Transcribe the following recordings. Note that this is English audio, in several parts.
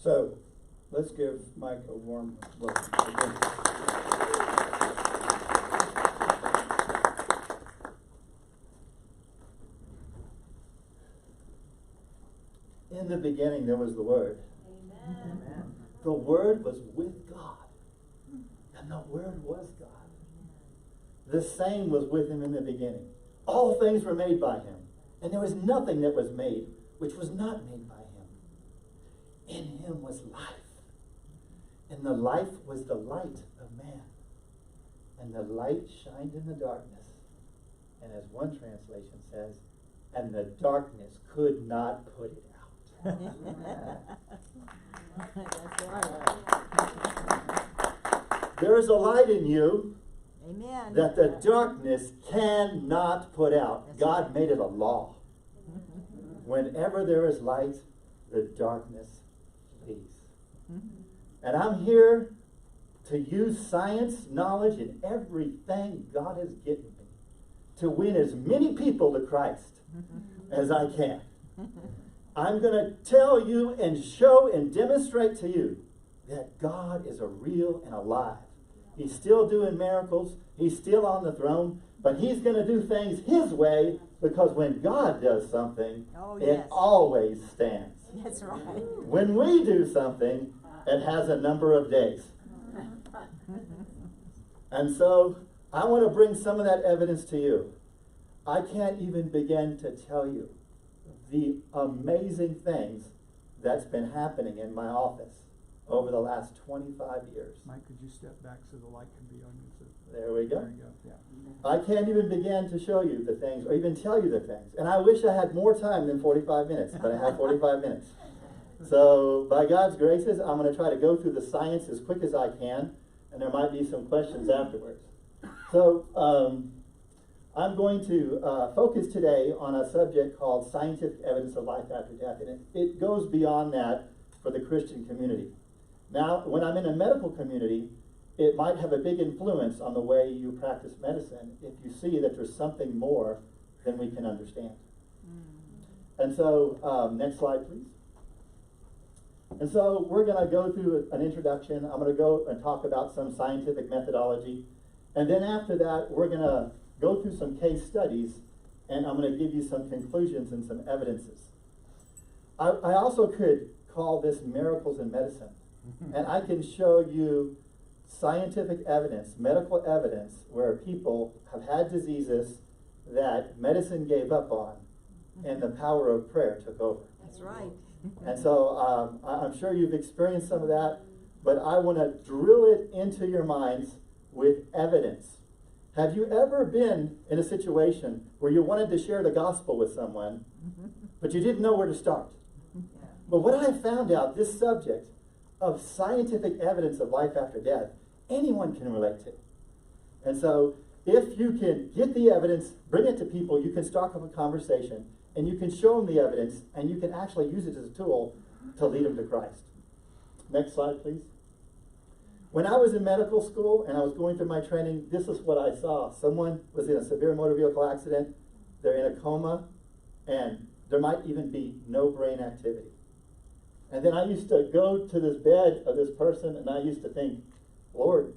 So, let's give Mike a warm welcome. In the beginning there was the Word. Amen. The Word was with God. And the Word was God. The same was with him in the beginning. All things were made by him. And there was nothing that was made which was not made by him. In him was life. And the life was the light of man. And the light shined in the darkness. And as one translation says, and the darkness could not put it out. That's right. There is a light in you. Amen. That the darkness cannot put out. That's God right. made it a law. Whenever there is light, the darkness flees. And I'm here to use science, knowledge, and everything God has given me to win as many people to Christ as I can. I'm going to tell you and show and demonstrate to you that God is a real and alive. He's still doing miracles. He's still on the throne. But he's going to do things his way, because when God does something, it always stands. That's right. When we do something, it has a number of days. And so I want to bring some of that evidence to you. I can't even begin to tell you the amazing things that's been happening in my office over the last 25 years. Mike, could you step back so the light can be on you? So There we go. there you go. Yeah. I can't even begin to show you the things or even tell you the things. And I wish I had more time than 45 minutes, but I have 45 minutes. So by God's graces, I'm going to try to go through the science as quick as I can, and there might be some questions afterwards. So I'm going to focus today on a subject called scientific evidence of life after death. And it goes beyond that for the Christian community. Now, when I'm in a medical community, it might have a big influence on the way you practice medicine if you see that there's something more than we can understand. And so, next slide, please. And so we're going to go through an introduction. I'm going to go and talk about some scientific methodology. And then after that, we're going to go through some case studies, and I'm going to give you some conclusions and some evidences. I also could call this miracles in medicine. And I can show you scientific evidence, medical evidence, where people have had diseases that medicine gave up on, and the power of prayer took over. That's right. And so I'm sure you've experienced some of that, but I want to drill it into your minds with evidence. Have you ever been in a situation where you wanted to share the gospel with someone, but you didn't know where to start? But what I found out, this subject of scientific evidence of life after death, anyone can relate to. And so if you can get the evidence, bring it to people, you can start up a conversation, and you can show them the evidence, and you can actually use it as a tool to lead them to Christ. Next slide, please. When I was in medical school and I was going through my training, this is what I saw. Someone was in a severe motor vehicle accident, they're in a coma, and there might even be no brain activity. And then I used to go to this bed of this person, and I used to think, Lord,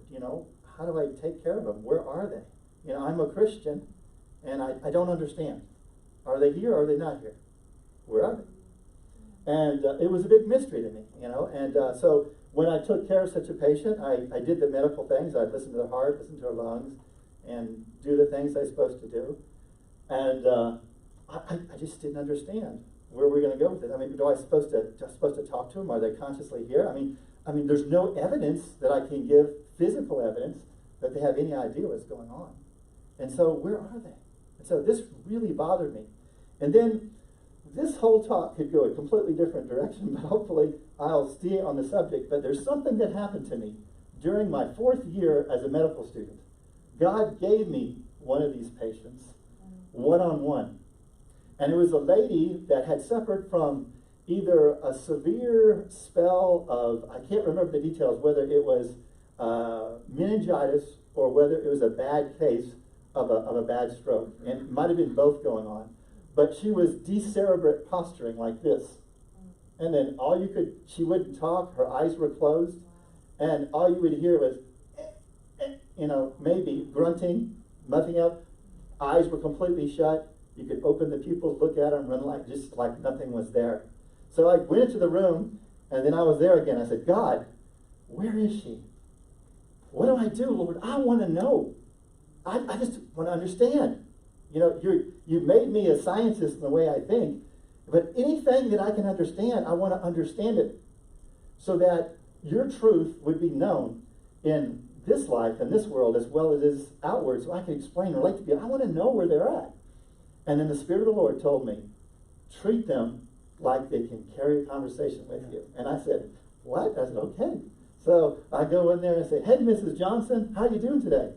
how do I take care of them? Where are they? I'm a Christian, and I don't understand. Are they here or are they not here? Where are they? And it was a big mystery to me, And so when I took care of such a patient, I did the medical things. I'd listen to their heart, listen to their lungs, and do the things I'm supposed to do. And I just didn't understand where we're going to go with it. I mean, am I supposed to talk to them? Are they consciously here? I mean, there's no evidence that I can give, physical evidence, that they have any idea what's going on. And so, where are they? And so this really bothered me. And then this whole talk could go a completely different direction, but hopefully I'll stay on the subject. But there's something that happened to me during my 4th year as a medical student. God gave me one of these patients, one-on-one. And it was a lady that had suffered from either a severe spell of, I can't remember the details, whether it was meningitis or whether it was a bad case of a bad stroke. And it might have been both going on. But she was decerebrate posturing like this. And then she wouldn't talk, her eyes were closed, and all you would hear was, maybe grunting, nothing else. Eyes were completely shut. You could open the pupils, look at them, run just like nothing was there. So I went into the room, and then I was there again. I said, God, where is she? What do I do, Lord? I want to know. I just want to understand. You made me a scientist in the way I think, but anything that I can understand, I want to understand it so that your truth would be known in this life and this world as well as it is outward, so I can explain and relate to people. I want to know where they're at. And then the Spirit of the Lord told me, treat them like they can carry a conversation with you. And I said, what? I said, okay. So I go in there and say, hey, Mrs. Johnson, how you doing today?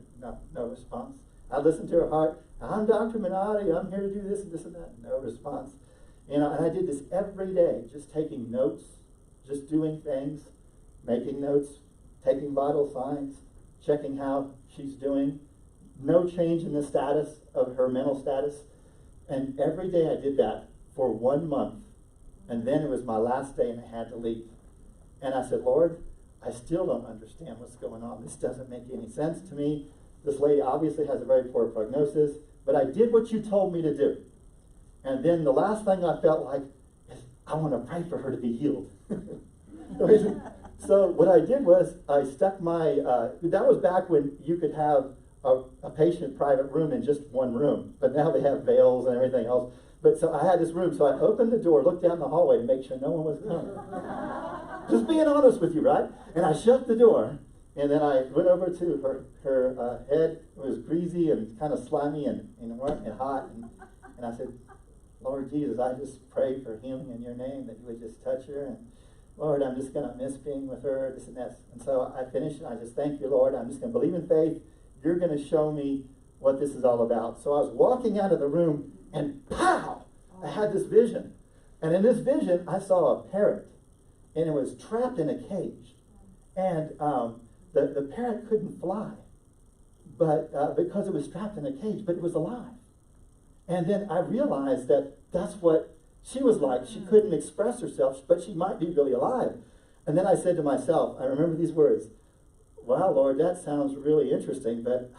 No response. I listen to her heart. I'm Dr. Minotti. I'm here to do this and this and that. No response. And I did this every day, just taking notes, just doing things, making notes, taking vital signs, checking how she's doing. No change in the status of her mental status. And every day I did that for 1 month. And then it was my last day and I had to leave. And I said, Lord, I still don't understand what's going on. This doesn't make any sense to me. This lady obviously has a very poor prognosis, but I did what you told me to do. And then the last thing I felt like is I want to pray for her to be healed. So what I did was I stuck my, that was back when you could have a patient private room in just one room, but now they have veils and everything else. But so I had this room, so I opened the door, looked down the hallway to make sure no one was coming. Just being honest with you, right? And I shut the door, and then I went over to her head. It was greasy and kind of slimy and hot. And I said, Lord Jesus, I just pray for healing in your name, that you would just touch her. And Lord, I'm just going to miss being with her, this and that. And so I finished, and I just thank you, Lord. I'm just going to believe in faith. You're going to show me what this is all about. So I was walking out of the room, and pow! I had this vision. And in this vision, I saw a parrot. And it was trapped in a cage. And the parrot couldn't fly, but because it was trapped in a cage, but it was alive. And then I realized that that's what she was like. She couldn't express herself, but she might be really alive. And then I said to myself, I remember these words, wow, Lord, that sounds really interesting, but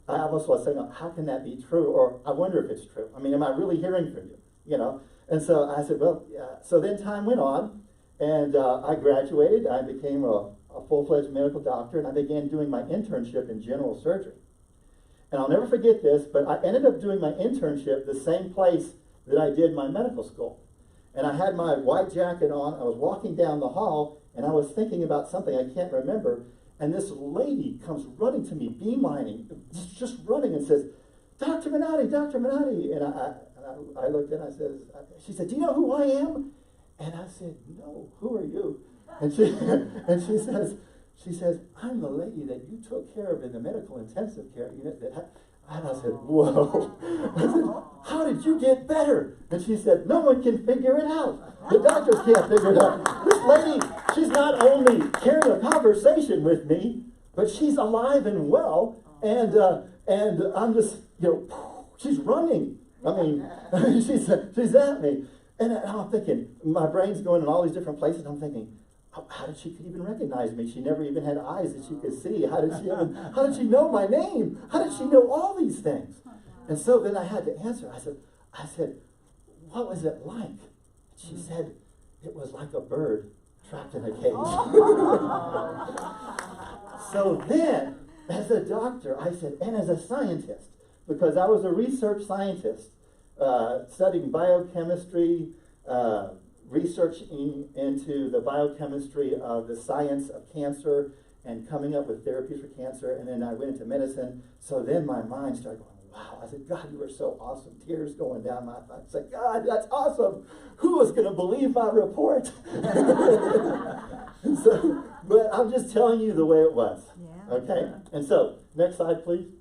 I almost was saying, how can that be true? Or I wonder if it's true. I mean, am I really hearing from you? And so I said, well, yeah. So then time went on, and I graduated. I became a full-fledged medical doctor, and I began doing my internship in general surgery. And I'll never forget this, but I ended up doing my internship the same place that I did my medical school. And I had my white jacket on. I was walking down the hall, and I was thinking about something I can't remember. And this lady comes running to me, beelining, just running, and says, Dr. Minotti, Dr. Minotti. And I looked at her, she said, do you know who I am? And I said, no, who are you? And she says, I'm the lady that you took care of in the medical intensive care unit. And I said, whoa. I said, how did you get better? And she said, no one can figure it out. The doctors can't figure it out. This lady, she's not only carrying a conversation with me, but she's alive and well. And I'm just, she's running. I mean, she's at me. And I'm thinking, my brain's going in all these different places. I'm thinking, how did she even recognize me? She never even had eyes that she could see. How did she know my name? How did she know all these things? And so then I had to answer. I said, what was it like? She said, it was like a bird trapped in a cage. So then, as a doctor, I said, and as a scientist, because I was a research scientist, studying biochemistry, researching into the biochemistry of the science of cancer and coming up with therapies for cancer. And then I went into medicine. So then my mind started going, wow. I said, God, you were so awesome. Tears going down my face. I said, God, that's awesome. Who was going to believe my report? And so, but I'm just telling you the way it was. Yeah. Okay? And so, next slide, please.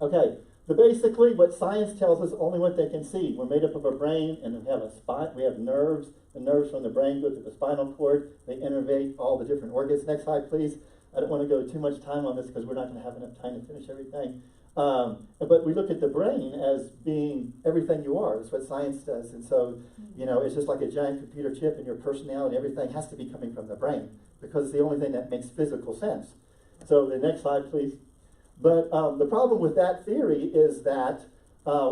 Okay. But basically, what science tells us, only what they can see. We're made up of a brain, and we have a spine. We have nerves. The nerves from the brain go to the spinal cord. They innervate all the different organs. Next slide, please. I don't want to go too much time on this because we're not going to have enough time to finish everything. But we look at the brain as being everything you are. That's what science does. And so, it's just like a giant computer chip, and your personality, everything has to be coming from the brain because it's the only thing that makes physical sense. So the next slide, please. But the problem with that theory is that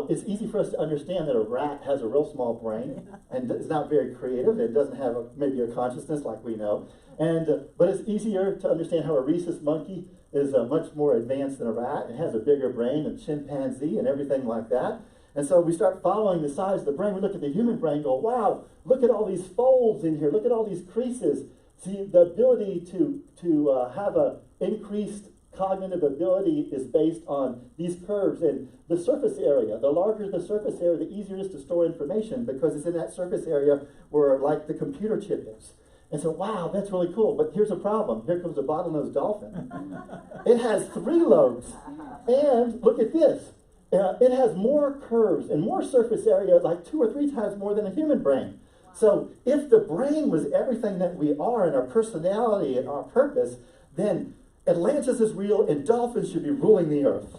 it's easy for us to understand that a rat has a real small brain and is not very creative. It doesn't have maybe a consciousness like we know. But it's easier to understand how a rhesus monkey is much more advanced than a rat and has a bigger brain than chimpanzee and everything like that. And so we start following the size of the brain. We look at the human brain and go, wow, look at all these folds in here. Look at all these creases. See, the ability to have an increased cognitive ability is based on these curves and the surface area. The larger the surface area, the easier it is to store information because it's in that surface area where like the computer chip is. And so, wow, that's really cool. But here's a problem. Here comes a bottlenose dolphin. It has 3 lobes. And look at this. It has more curves and more surface area, like 2 or 3 times more than a human brain. So if the brain was everything that we are and our personality and our purpose, then Atlantis is real and dolphins should be ruling the earth.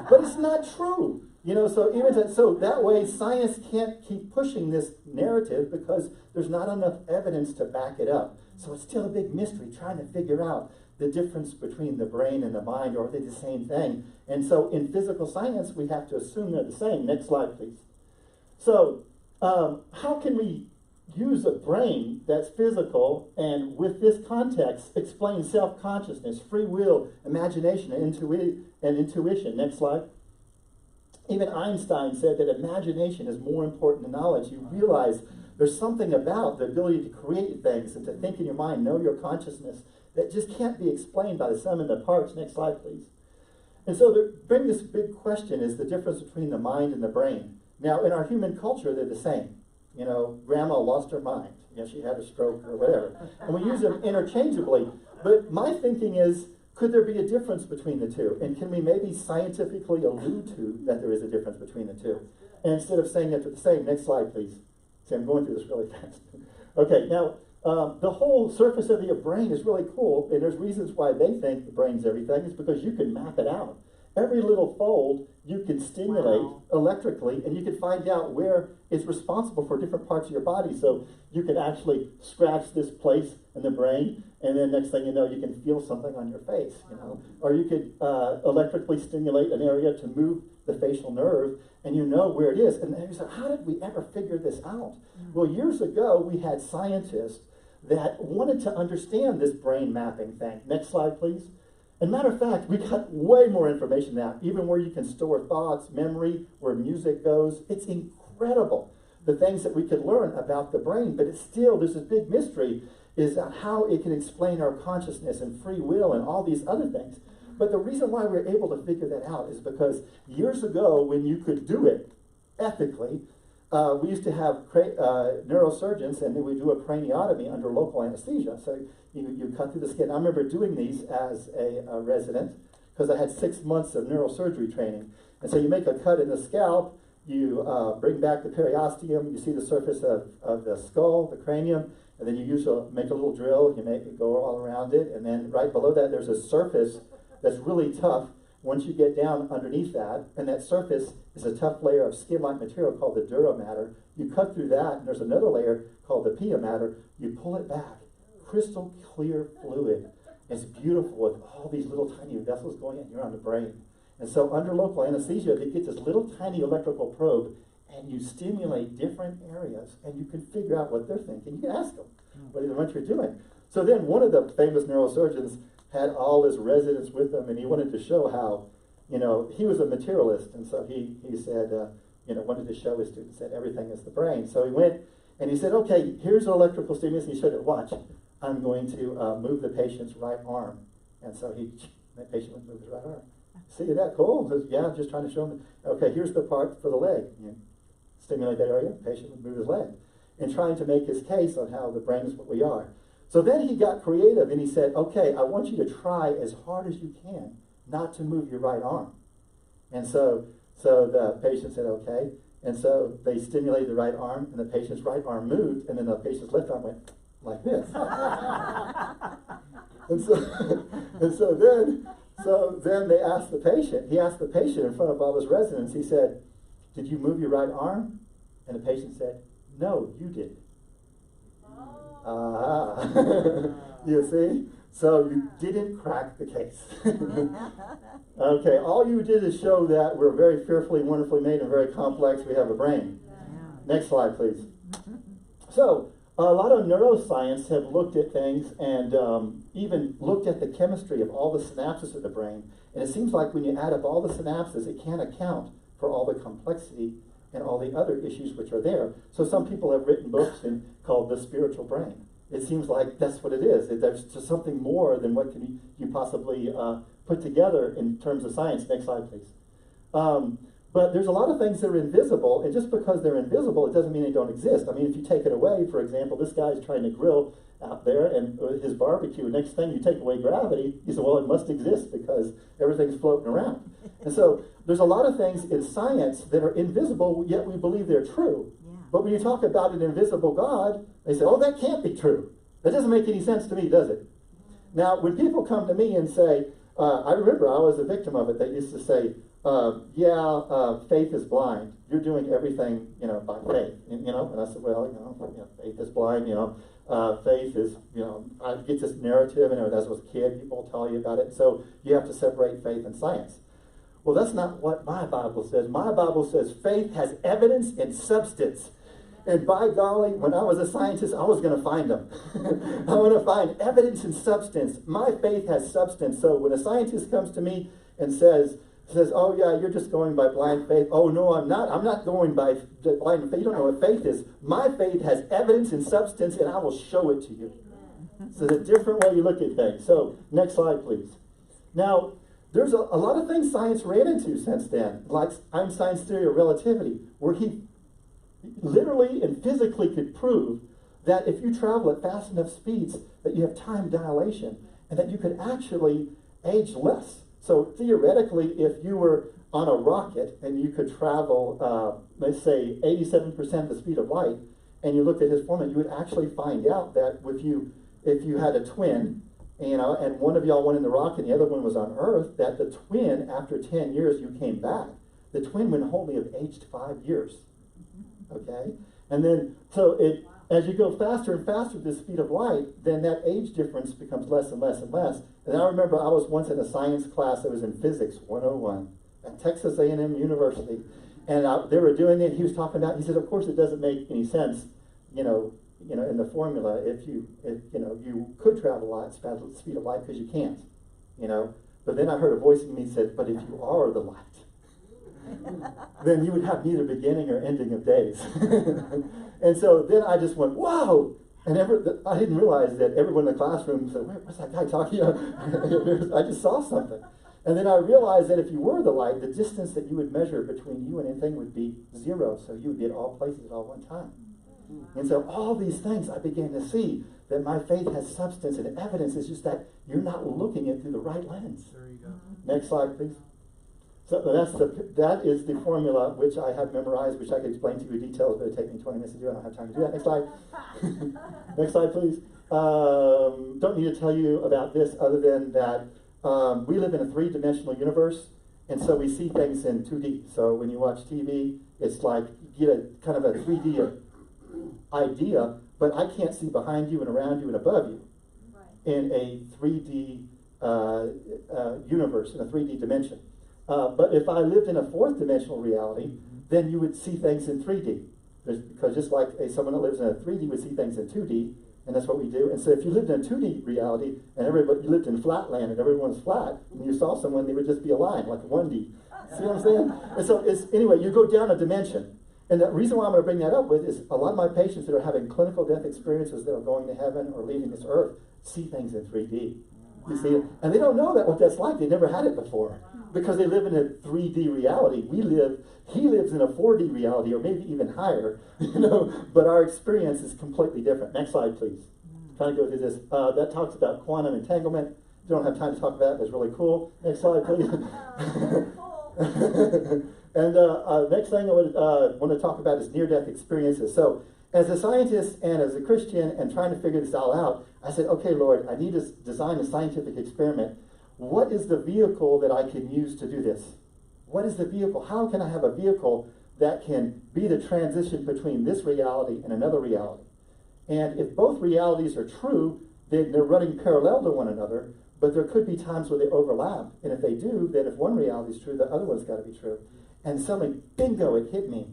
But it's not true. So that way science can't keep pushing this narrative because there's not enough evidence to back it up. So it's still a big mystery trying to figure out the difference between the brain and the mind, or are they the same thing? And so in physical science, we have to assume they're the same. Next slide, please. So how can we use a brain that's physical and with this context explain self-consciousness, free will, imagination, and intuition? Next slide. Even Einstein said that imagination is more important than knowledge. You realize there's something about the ability to create things and to think in your mind, know your consciousness, that just can't be explained by the sum and the parts. Next slide, please. And so bring this big question is the difference between the mind and the brain. Now, in our human culture, they're the same. Grandma lost her mind. She had a stroke or whatever. And we use them interchangeably. But my thinking is, could there be a difference between the two? And can we maybe scientifically allude to that there is a difference between the two? And instead of saying that they're the same, next slide, please. See, I'm going through this really fast. Okay, now, the whole surface of your brain is really cool, and there's reasons why they think the brain's everything. It's because you can map it out. Every little fold you can stimulate electrically, and you can find out where it's responsible for different parts of your body. So you can actually scratch this place in the brain, and then next thing you know, you can feel something on your face, Or you could electrically stimulate an area to move the facial nerve, and you know where it is. And then you say, how did we ever figure this out? Well, years ago, we had scientists that wanted to understand this brain mapping thing. Next slide, please. As a matter of fact, we got way more information now, even where you can store thoughts, memory, where music goes. It's incredible, the things that we could learn about the brain, but it's still, there's this big mystery, is how it can explain our consciousness and free will and all these other things. But the reason why we're able to figure that out is because years ago, when you could do it ethically, we used to have neurosurgeons, and they would do a craniotomy under local anesthesia. So you cut through the skin. I remember doing these as a resident because I had 6 months of neurosurgery training. And so you make a cut in the scalp, you bring back the periosteum, you see the surface of the skull, the cranium, and then you make a litlittle drill, you make it go all around it, and then right below that there's a surface that's really tough. Once you get down underneath that, and that surface is a tough layer of skin-like material called the dura mater, you cut through that, and there's another layer called the pia mater, you pull it back. Crystal clear fluid. It's beautiful with all these little tiny vessels going in here on the brain. And so under local anesthesia, they get this little tiny electrical probe, and you stimulate different areas, and you can figure out what they're thinking. You can ask them what you're doing. So then one of the famous neurosurgeons had all his residents with him, and he wanted to show how, he was a materialist, and so he said, wanted to show his students that everything is the brain. So he went, and he said, okay, here's an electrical stimulus, and he showed it, watch. I'm going to move the patient's right arm. And so the patient would move his right arm. See, is that cool? Says, yeah, just trying to show him, okay, here's the part for the leg. You stimulate that area, the patient would move his leg. And trying to make his case on how the brain is what we are. So then he got creative and he said, okay, I want you to try as hard as you can not to move your right arm. And so the patient said, okay. And so they stimulated the right arm, and the patient's right arm moved, and then the patient's left arm went So then they asked the patient, he asked the patient in front of all his residents, he said, did you move your right arm? And the patient said, no, you did. You see? So you didn't crack the case. Okay, all you did is show that we're very fearfully, wonderfully made and very complex. We have a brain. Next slide, please. So, a lot of neuroscience have looked at things and even looked at the chemistry of all the synapses of the brain. And it seems like when you add up all the synapses, it can't account for all the complexity and all the other issues which are there. So some people have written books called The Spiritual Brain. It seems like that's what it is. There's just something more than what can you possibly put together in terms of science. Next slide, please. But there's a lot of things that are invisible, and just because they're invisible, it doesn't mean they don't exist. I mean, if you take it away, for example, this guy's trying to grill out there and his barbecue. Next thing you take away gravity, you say, well, it must exist because everything's floating around. And so there's a lot of things in science that are invisible, yet we believe they're true. But when you talk about an invisible God, they say, oh, that can't be true. That doesn't make any sense to me, does it? Now, when people come to me and say, I remember I was a victim of it. They used to say, faith is blind. You're doing everything, by faith. And I said, well, faith is blind, faith is, I get this narrative, and as I was a kid, people tell you about it. So you have to separate faith and science. Well, that's not what my Bible says. My Bible says faith has evidence and substance. And by golly, when I was a scientist, I was going to find them. I want to find evidence and substance. My faith has substance. So when a scientist comes to me and says, oh yeah, you're just going by blind faith. Oh no, I'm not. I'm not going by blind faith. You don't know what faith is. My faith has evidence and substance, and I will show it to you. So it's a different way you look at things. So next slide, please. Now, there's a lot of things science ran into since then, like Einstein's theory of relativity, where he literally and physically could prove that if you travel at fast enough speeds, that you have time dilation, and that you could actually age less. So theoretically, if you were on a rocket and you could travel, let's say, 87% of the speed of light, and you looked at his formula, you would actually find out that if you had a twin, and one of y'all went in the rocket and the other one was on Earth, that the twin, after 10 years, you came back. The twin would only have aged 5 years. Okay? And then, as you go faster and faster with the speed of light, then that age difference becomes less and less and less. And I remember I was once in a science class that was in Physics 101 at Texas A&M University. And they were doing it, he was talking about, he said, of course it doesn't make any sense, in the formula, if you could travel light at the speed of light, because you can't, But then I heard a voice in me said, but if you are the light, then you would have neither beginning or ending of days. And so then I just went, wow! And I didn't realize that everyone in the classroom said, what's that guy talking about? I just saw something. And then I realized that if you were the light, the distance that you would measure between you and anything would be 0. So you would be at all places at all one time. And so all these things I began to see that my faith has substance and evidence. It's just that you're not looking at it through the right lens. There you go. Next slide, please. So that is the formula which I have memorized, which I could explain to you in details, but it would take me 20 minutes to do. I don't have time to do that. Next slide. Next slide, please. Don't need to tell you about this other than that we live in a 3-dimensional universe, and so we see things in 2D. So when you watch TV, it's like you get a kind of a 3D idea, but I can't see behind you and around you and above you in a 3D universe, in a 3D dimension. But if I lived in a 4th-dimensional reality, then you would see things in 3D. Because just like someone that lives in a 3D would see things in 2D, and that's what we do. And so if you lived in a 2D reality, and you lived in flatland and everyone's flat, and you saw someone, they would just be a line, like 1D. See what I'm saying? And so anyway, you go down a dimension. And the reason why I'm going to bring that up with is a lot of my patients that are having clinical death experiences that are going to heaven or leaving this earth see things in 3D. You see it? And they don't know what that's like. They never had it before. Because they live in a 3D reality. He lives in a 4D reality, or maybe even higher, but our experience is completely different. Next slide, please. Kind of go through this. That talks about quantum entanglement. Don't have time to talk about it, but it's really cool. Next slide, please. And next thing I want to talk about is near-death experiences. So as a scientist and as a Christian and trying to figure this all out, I said, okay, Lord, I need to design a scientific experiment what is the vehicle that I can use to do this? What is the vehicle? How can I have a vehicle that can be the transition between this reality and another reality? And if both realities are true, then they're running parallel to one another, but there could be times where they overlap. And if they do, then if one reality is true, the other one's got to be true. And suddenly, bingo, it hit me.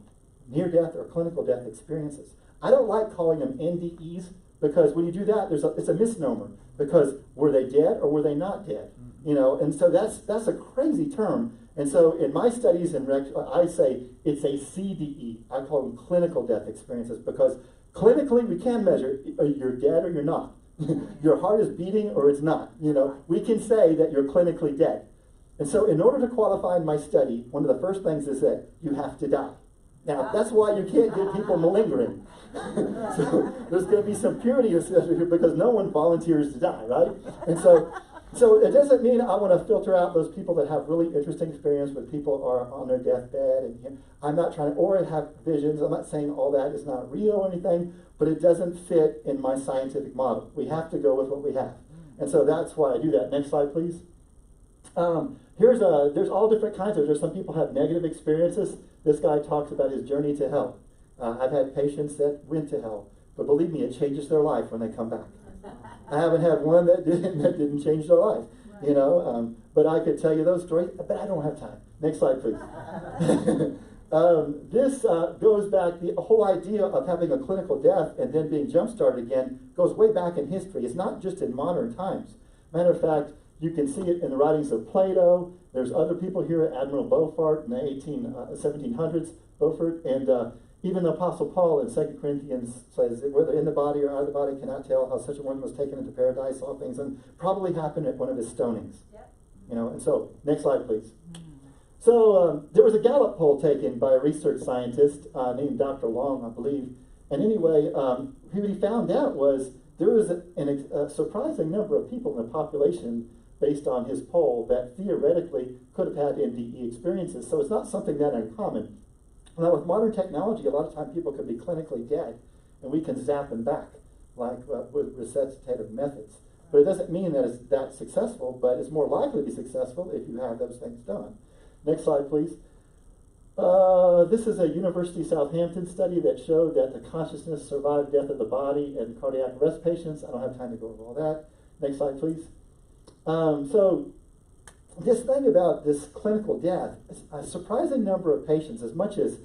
Near-death or clinical death experiences. I don't like calling them NDEs because when you do that, it's a misnomer. Because were they dead or were they not dead? You know, and so that's a crazy term. And so in my studies, I say it's a CDE. I call them clinical death experiences because clinically we can measure you're dead or you're not. Your heart is beating or it's not. You know, we can say that you're clinically dead. And so in order to qualify in my study, one of the first things is that you have to die. Now, that's why you can't get people malingering. So there's going to be some purity here because no one volunteers to die, right? And so it doesn't mean I want to filter out those people that have really interesting experience with people who are on their deathbed. And I'm not trying to, or have visions. I'm not saying all that is not real or anything, but it doesn't fit in my scientific model. We have to go with what we have. And so that's why I do that. Next slide, please. There's all different kinds of, there's some people have negative experiences. This guy talks about his journey to hell. I've had patients that went to hell, but believe me, it changes their life when they come back. I haven't had one that didn't change their life, you know. But I could tell you those stories, but I don't have time. Next slide, please. This goes back, the whole idea of having a clinical death and then being jump-started again goes way back in history. It's not just in modern times. Matter of fact, you can see it in the writings of Plato. There's other people here, Admiral Beaufort in the 1700s, Beaufort, and even the Apostle Paul in 2 Corinthians says, whether in the body or out of the body cannot tell how such a one was taken into paradise, all things, and probably happened at one of his stonings. Yep. You know, and so, next slide, please. So there was a Gallup poll taken by a research scientist named Dr. Long, I believe. And anyway, what he found out was there was a surprising number of people in the population based on his poll that theoretically could have had NDE experiences. So it's not something that uncommon. Now with modern technology, a lot of times people could be clinically dead and we can zap them back like with resuscitative methods. But it doesn't mean that it's that successful, but it's more likely to be successful if you have those things done. Next slide, please. This is a University of Southampton study that showed that the consciousness survived death of the body in cardiac arrest patients. I don't have time to go over all that. Next slide, please. So this thing about this clinical death, a surprising number of patients, as much as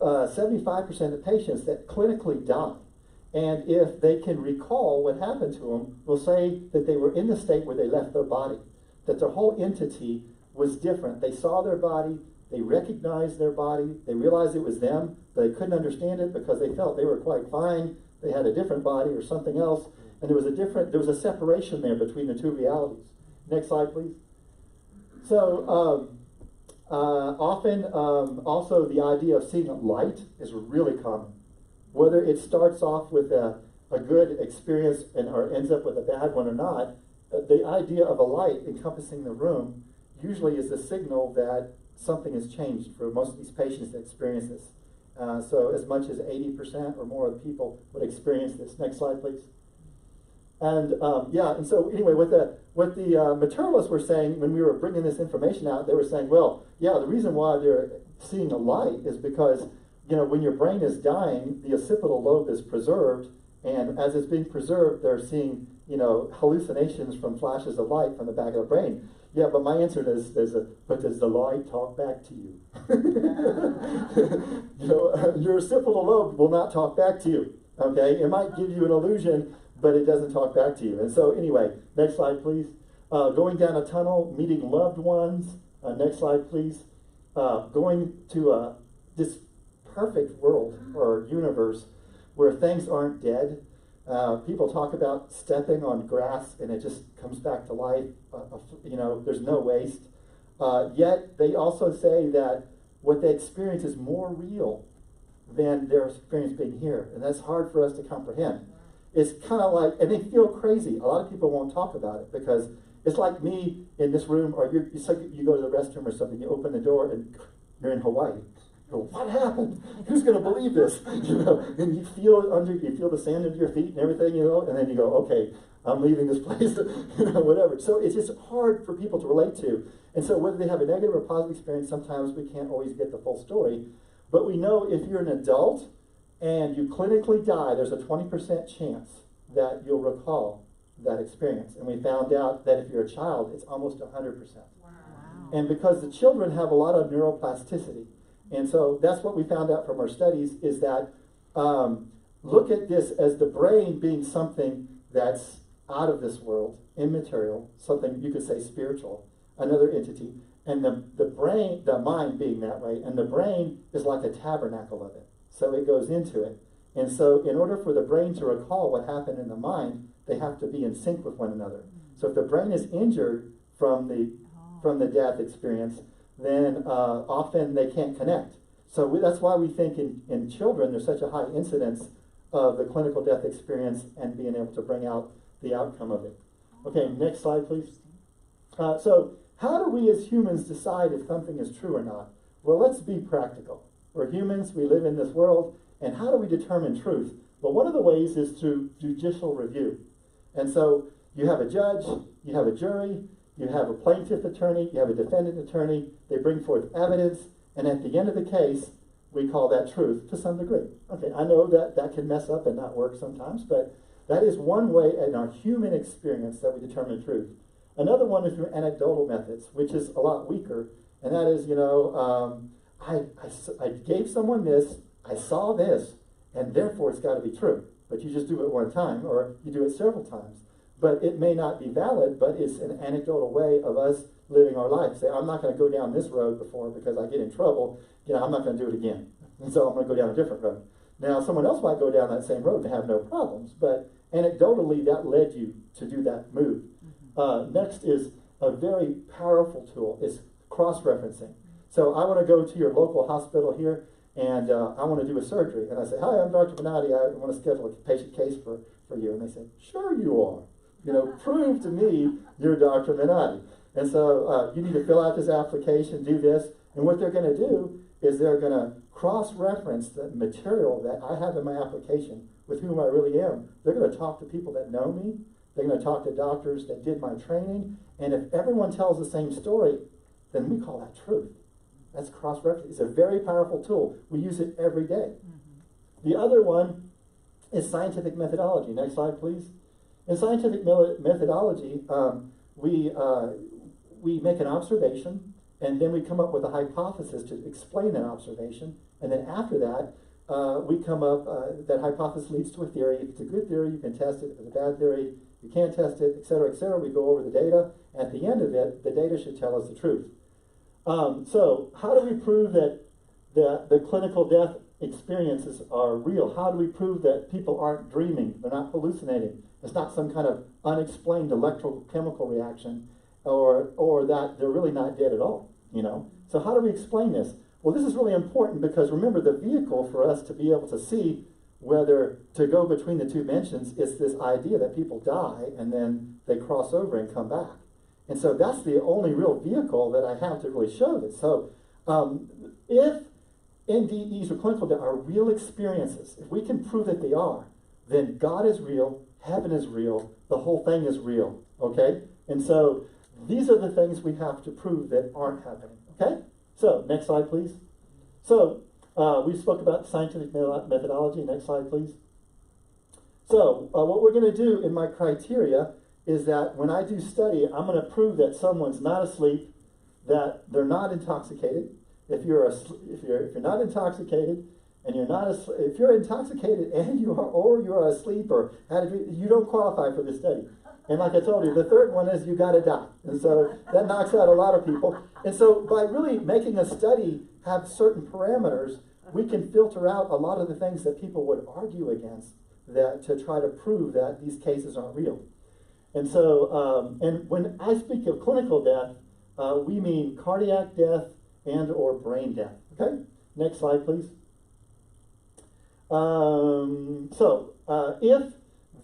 75% of patients that clinically die. And if they can recall what happened to them, will say that they were in the state where they left their body, that their whole entity was different. They saw their body, they recognized their body, they realized it was them, but they couldn't understand it because they felt they were quite fine, they had a different body or something else, and there was a separation there between the two realities. Next slide, please. So often also the idea of seeing light is really common. Whether it starts off with a good experience or ends up with a bad one or not, the idea of a light encompassing the room usually is a signal that something has changed for most of these patients that experience this. So as much as 80% or more of people would experience this. Next slide, please. And and so anyway, what the materialists were saying when we were bringing this information out, they were saying, well, yeah, the reason why they're seeing a light is because, you know, when your brain is dying, the occipital lobe is preserved, and as it's being preserved, they're seeing, you know, hallucinations from flashes of light from the back of the brain. Yeah, but my answer is, but does the light talk back to you? You know, your occipital lobe will not talk back to you, okay? It might give you an illusion, but it doesn't talk back to you. And so anyway, next slide, please. Going down a tunnel, meeting loved ones. Next slide, please. Going to this perfect world or universe where things aren't dead. People talk about stepping on grass and it just comes back to life. You know, there's no waste. Yet they also say that what they experience is more real than their experience being here. And that's hard for us to comprehend. It's kind of like, and they feel crazy. A lot of people won't talk about it because it's like me in this room, or you go to the restroom or something, you open the door and you're in Hawaii. Go, what happened? Who's going to believe this? And you feel the sand under your feet and everything, and then you go, okay, I'm leaving this place, whatever. So it's just hard for people to relate to. And so whether they have a negative or positive experience, sometimes we can't always get the full story. But we know if you're an adult and you clinically die, there's a 20% chance that you'll recall that experience. And we found out that if you're a child, it's almost 100%. Wow. And because the children have a lot of neuroplasticity. And so that's what we found out from our studies is that look at this as the brain being something that's out of this world, immaterial, something you could say spiritual, another entity, and the brain, the mind being that way, and the brain is like a tabernacle of it. So it goes into it. And so in order for the brain to recall what happened in the mind, they have to be in sync with one another. So if the brain is injured from the death experience, then often they can't connect. So that's why we think in children there's such a high incidence of the clinical death experience and being able to bring out the outcome of it. Okay, next slide, please. So how do we as humans decide if something is true or not? Well, let's be practical. We're humans, we live in this world, and how do we determine truth? Well, one of the ways is through judicial review. And so you have a judge, you have a jury, you have a plaintiff attorney, you have a defendant attorney, they bring forth evidence, and at the end of the case, we call that truth to some degree. Okay, I know that can mess up and not work sometimes, but that is one way in our human experience that we determine truth. Another one is through anecdotal methods, which is a lot weaker, and that is, I gave someone this, I saw this, and therefore it's got to be true. But you just do it one time, or you do it several times. But it may not be valid, but it's an anecdotal way of us living our life. Say, I'm not going to go down this road before because I get in trouble. I'm not going to do it again. And so I'm going to go down a different road. Now, someone else might go down that same road and have no problems, but anecdotally, that led you to do that move. Next is a very powerful tool, is cross-referencing. So I want to go to your local hospital here, and I want to do a surgery. And I say, hi, I'm Dr. Minotti. I want to schedule a patient case for you. And they say, sure you are. Prove to me you're Dr. Minotti. And so you need to fill out this application, do this. And what they're going to do is they're going to cross-reference the material that I have in my application with whom I really am. They're going to talk to people that know me. They're going to talk to doctors that did my training. And if everyone tells the same story, then we call that truth. That's cross-reference. It's a very powerful tool. We use it every day. The other one is scientific methodology. Next slide, please. In scientific methodology, we make an observation, and then we come up with a hypothesis to explain that observation. And then after that, we come up, that hypothesis leads to a theory. If it's a good theory, you can test it. If it's a bad theory, you can't test it, et cetera, et cetera. We go over the data. At the end of it, the data should tell us the truth. So how do we prove that the clinical death experiences are real? How do we prove that people aren't dreaming, they're not hallucinating? It's not some kind of unexplained electrochemical reaction, or that they're really not dead at all, So how do we explain this? Well, this is really important because remember, the vehicle for us to be able to see whether to go between the two dimensions is this idea that people die and then they cross over and come back. And so that's the only real vehicle that I have to really show this. So if NDEs or clinical death are real experiences, if we can prove that they are, then God is real, heaven is real, the whole thing is real, okay? And so these are the things we have to prove that aren't happening, okay? So next slide, please. So we spoke about scientific methodology. Next slide, please. So what we're going to do in my criteria is that when I do study, I'm going to prove that someone's not asleep, that they're not intoxicated. If you're not intoxicated and you're not asleep, if you're intoxicated and you are asleep or had a dream, you don't qualify for this study. And like I told you, the third one is you got to die. And so that knocks out a lot of people. And so by really making a study have certain parameters, we can filter out a lot of the things that people would argue against that to try to prove that these cases aren't real. And so, and when I speak of clinical death, we mean cardiac death and or brain death. Okay? Next slide, please.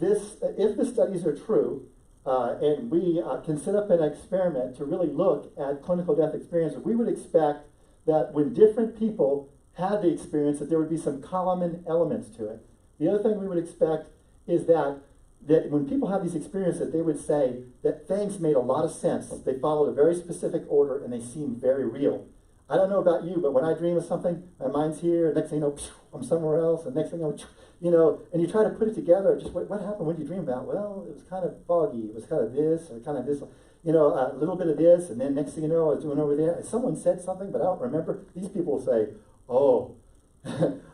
If the studies are true, and we can set up an experiment to really look at clinical death experiences, we would expect that when different people had the experience that there would be some common elements to it. The other thing we would expect is that when people have these experiences, they would say that things made a lot of sense. They followed a very specific order and they seemed very real. I don't know about you, but when I dream of something, my mind's here, and next thing you know, I'm somewhere else, and next thing you know, and you try to put it together, just what happened, what did you dream about? Well, it was kind of foggy, it was kind of this, or kind of this, you know, a little bit of this, and then next thing you know, I was doing over there, and someone said something, but I don't remember. These people will say, oh,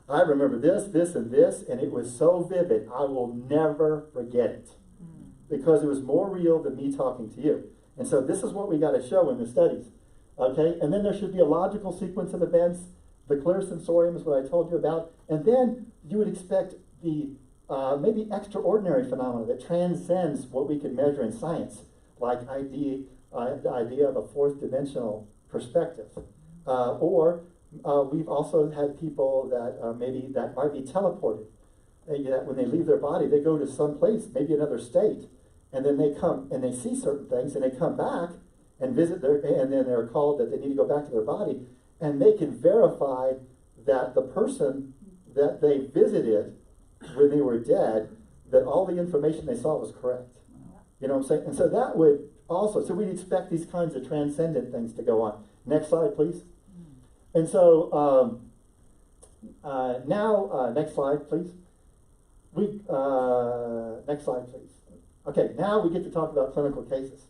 I remember this, this, and this, and it was so vivid, I will never forget it. Because it was more real than me talking to you. And so this is what we got to show in the studies. Okay, and then there should be a logical sequence of events. The clear sensorium is what I told you about. And then you would expect the maybe extraordinary phenomena that transcends what we can measure in science, like the idea of a fourth dimensional perspective. Or we've also had people that might be teleported. That when they leave their body, they go to some place, maybe another state, and then they come and they see certain things, and they come back and visit and then they're called that they need to go back to their body, and they can verify that the person that they visited when they were dead, that all the information they saw was correct. You know what I'm saying? And so that would also, so we'd expect these kinds of transcendent things to go on. Next slide, please. And so now, next slide, please. Next slide, please. Okay, now we get to talk about clinical cases.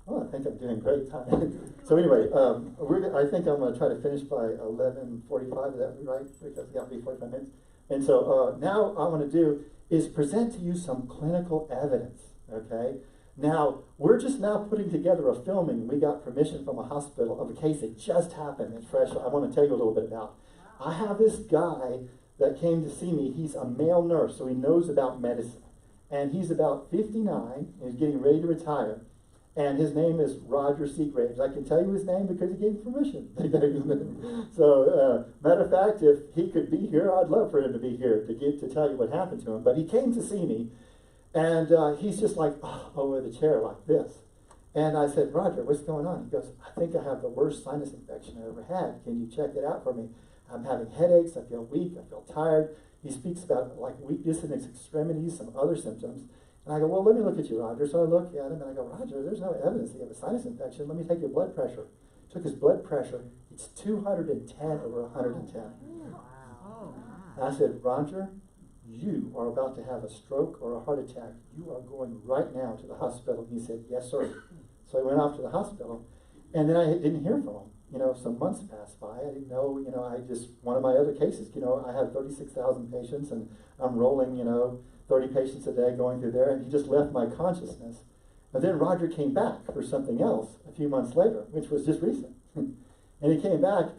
Oh, I think I'm doing great time. So anyway, I think I'm going to try to finish by 11:45. Is that right? Because it's got to be 45 minutes. And so now what I'm going to do is present to you some clinical evidence. Okay. Now we're just now putting together a filming. We got permission from a hospital of a case that just happened. It's fresh. I want to tell you a little bit about. I have this guy that came to see me. He's a male nurse, so he knows about medicine. And he's about 59, and he's getting ready to retire. And his name is Roger Seagraves. I can tell you his name because he gave permission. So, matter of fact, if he could be here, I'd love for him to be here to tell you what happened to him. But he came to see me, and he's just like over the chair like this. And I said, Roger, what's going on? He goes, I think I have the worst sinus infection I ever had. Can you check it out for me? I'm having headaches, I feel weak, I feel tired. He speaks about like weakness in his extremities, some other symptoms. And I go, well, let me look at you, Roger. So I look at him and I go, Roger, there's no evidence that you have a sinus infection. Let me take your blood pressure. Took his blood pressure. It's 210 over 110. Wow. And I said, Roger, you are about to have a stroke or a heart attack. You are going right now to the hospital. He said, yes, sir. So I went off to the hospital, and then I didn't hear from him. You know, some months passed by. I didn't know, you know, one of my other cases, you know, I have 36,000 patients, and I'm rolling, you know, 30 patients a day going through there, and he just left my consciousness. And then Roger came back for something else a few months later, which was just recent. And he came back,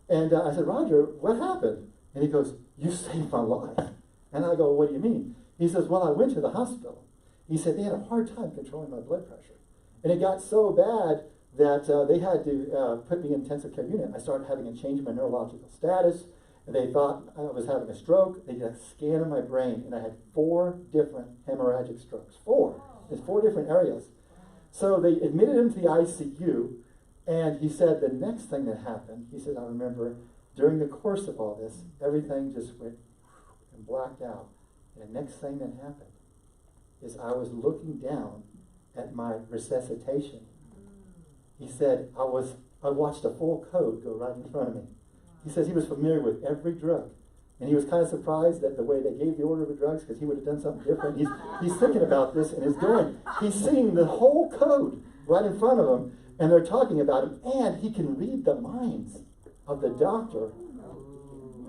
and I said, Roger, what happened? And he goes, you saved my life. And I go, what do you mean? He says, well, I went to the hospital. He said, they had a hard time controlling my blood pressure. And it got so bad that they had to put me in intensive care unit. I started having a change in my neurological status, and they thought I was having a stroke. They did a scan of my brain, and I had 4 different hemorrhagic strokes. 4. There's 4 different areas. So they admitted him to the ICU, and he said the next thing that happened, he said, I remember during the course of all this, everything just went and blacked out. And the next thing that happened is I was looking down at my resuscitation. He said, I watched a full code go right in front of me. He says he was familiar with every drug. And he was kind of surprised that the way they gave the order of the drugs, because he would have done something different. He's thinking about this, and he's seeing the whole code right in front of him, and they're talking about him, and he can read the minds of the doctor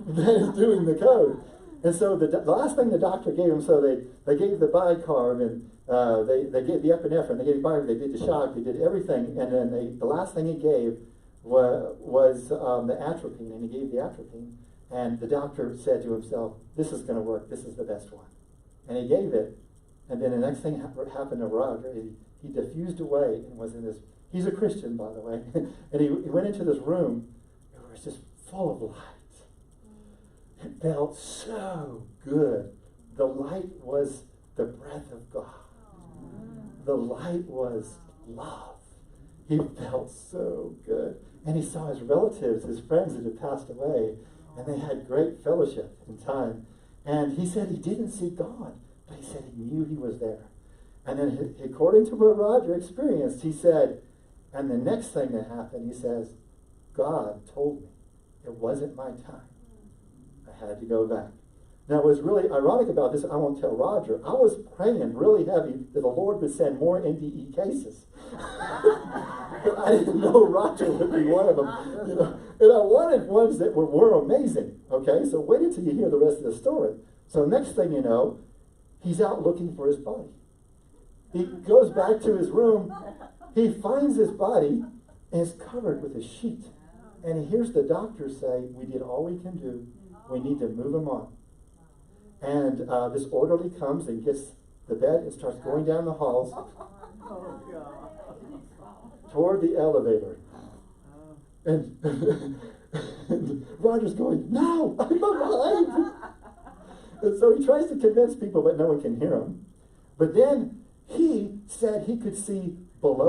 that is doing the code. And so the last thing the doctor gave him, so they gave the bicarb, and they gave the epinephrine, they gave the bicarb, they did the shock, they did everything, and then the last thing he gave was the atropine, and he gave the atropine, and the doctor said to himself, this is going to work, this is the best one. And he gave it, and then the next thing happened to Roger, he diffused away and was in this, he's a Christian, by the way, and he went into this room, it was just full of light. It felt so good. The light was the breath of God. The light was love. He felt so good. And he saw his relatives, his friends that had passed away, And they had great fellowship and time. And he said he didn't see God, but he said he knew he was there. And then according to what Roger experienced, he said, and the next thing that happened, he says, God told me it wasn't my time. I had to go back. Now, what's really ironic about this, I won't tell Roger, I was praying really heavy that the Lord would send more NDE cases. I didn't know Roger would be one of them. You know? And I wanted ones that were amazing. Okay, so wait until you hear the rest of the story. So next thing you know, he's out looking for his body. He goes back to his room. He finds his body, and it's covered with a sheet. And he hears the doctor say, we did all we can do. We need to move him on. And this orderly comes and gets the bed and starts going down the halls toward the elevator. And, and Roger's going, no, I'm alive. And so he tries to convince people, but no one can hear him. But then he said he could see from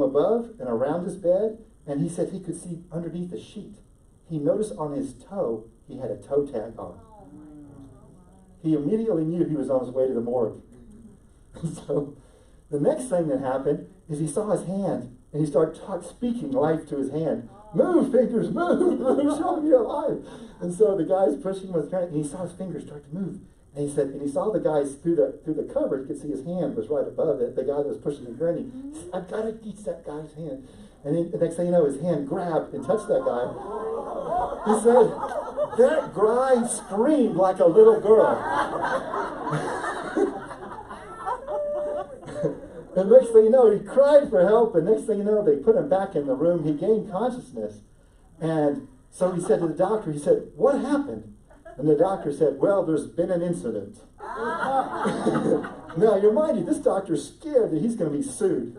above and around his bed, and he said he could see underneath the sheet. He noticed on his toe, he had a toe tag on. He immediately knew he was on his way to the morgue. So the next thing that happened is he saw his hand, and he started speaking life to his hand. Move, fingers, move, move, show me you're alive. And so the guy's pushing him with and he saw his fingers start to move. And he said, and he saw the guys through the cover. He could see his hand was right above it. The guy that was pushing the gurney. He said, I've got to reach that guy's hand. And then the next thing you know, his hand grabbed and touched that guy. He said, that guy screamed like a little girl. And next thing you know, he cried for help. And next thing you know, they put him back in the room. He gained consciousness. And so he said to the doctor, he said, what happened? And the doctor said, well, there's been an incident. Now, you mind you, this doctor's scared that he's going to be sued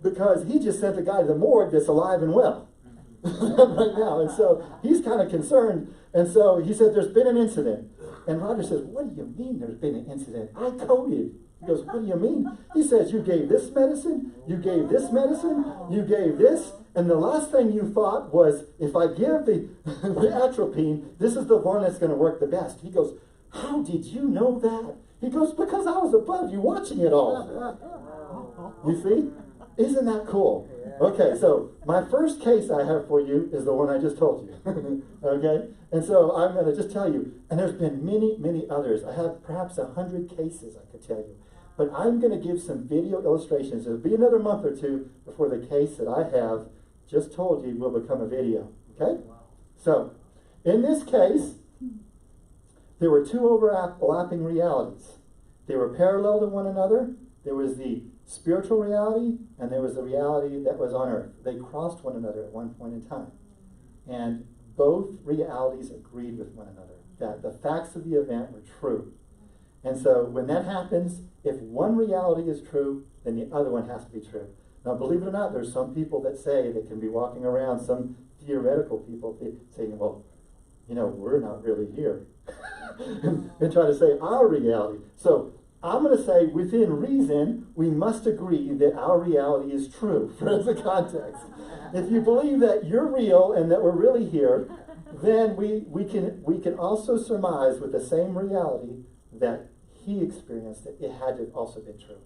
because he just sent the guy to the morgue that's alive and well right now. And so he's kind of concerned. And so he said, there's been an incident. And Roger says, what do you mean there's been an incident? I coded. He goes, what do you mean? He says, you gave this medicine, you gave this medicine, you gave this, and the last thing you thought was, if I give the atropine, this is the one that's going to work the best. He goes, how did you know that? He goes, because I was above you watching it all. You see? Isn't that cool? Okay, so my first case I have for you is the one I just told you. Okay? And so I'm going to just tell you, and there's been many, many others. I have perhaps 100 cases I could tell you. But I'm going to give some video illustrations. It'll be another month or two before the case that I have just told you will become a video. Okay? So, in this case, there were two overlapping realities. They were parallel to one another. There was the spiritual reality, and there was the reality that was on earth. They crossed one another at one point in time. And both realities agreed with one another, that the facts of the event were true. And so when that happens, if one reality is true, then the other one has to be true. Now, believe it or not, there's some people that say they can be walking around, some theoretical people saying, well, you know, we're not really here. and try to say our reality. So I'm going to say, within reason, we must agree that our reality is true for the context. If you believe that you're real and that we're really here, then we can also surmise with the same reality that he experienced that it had to also be true.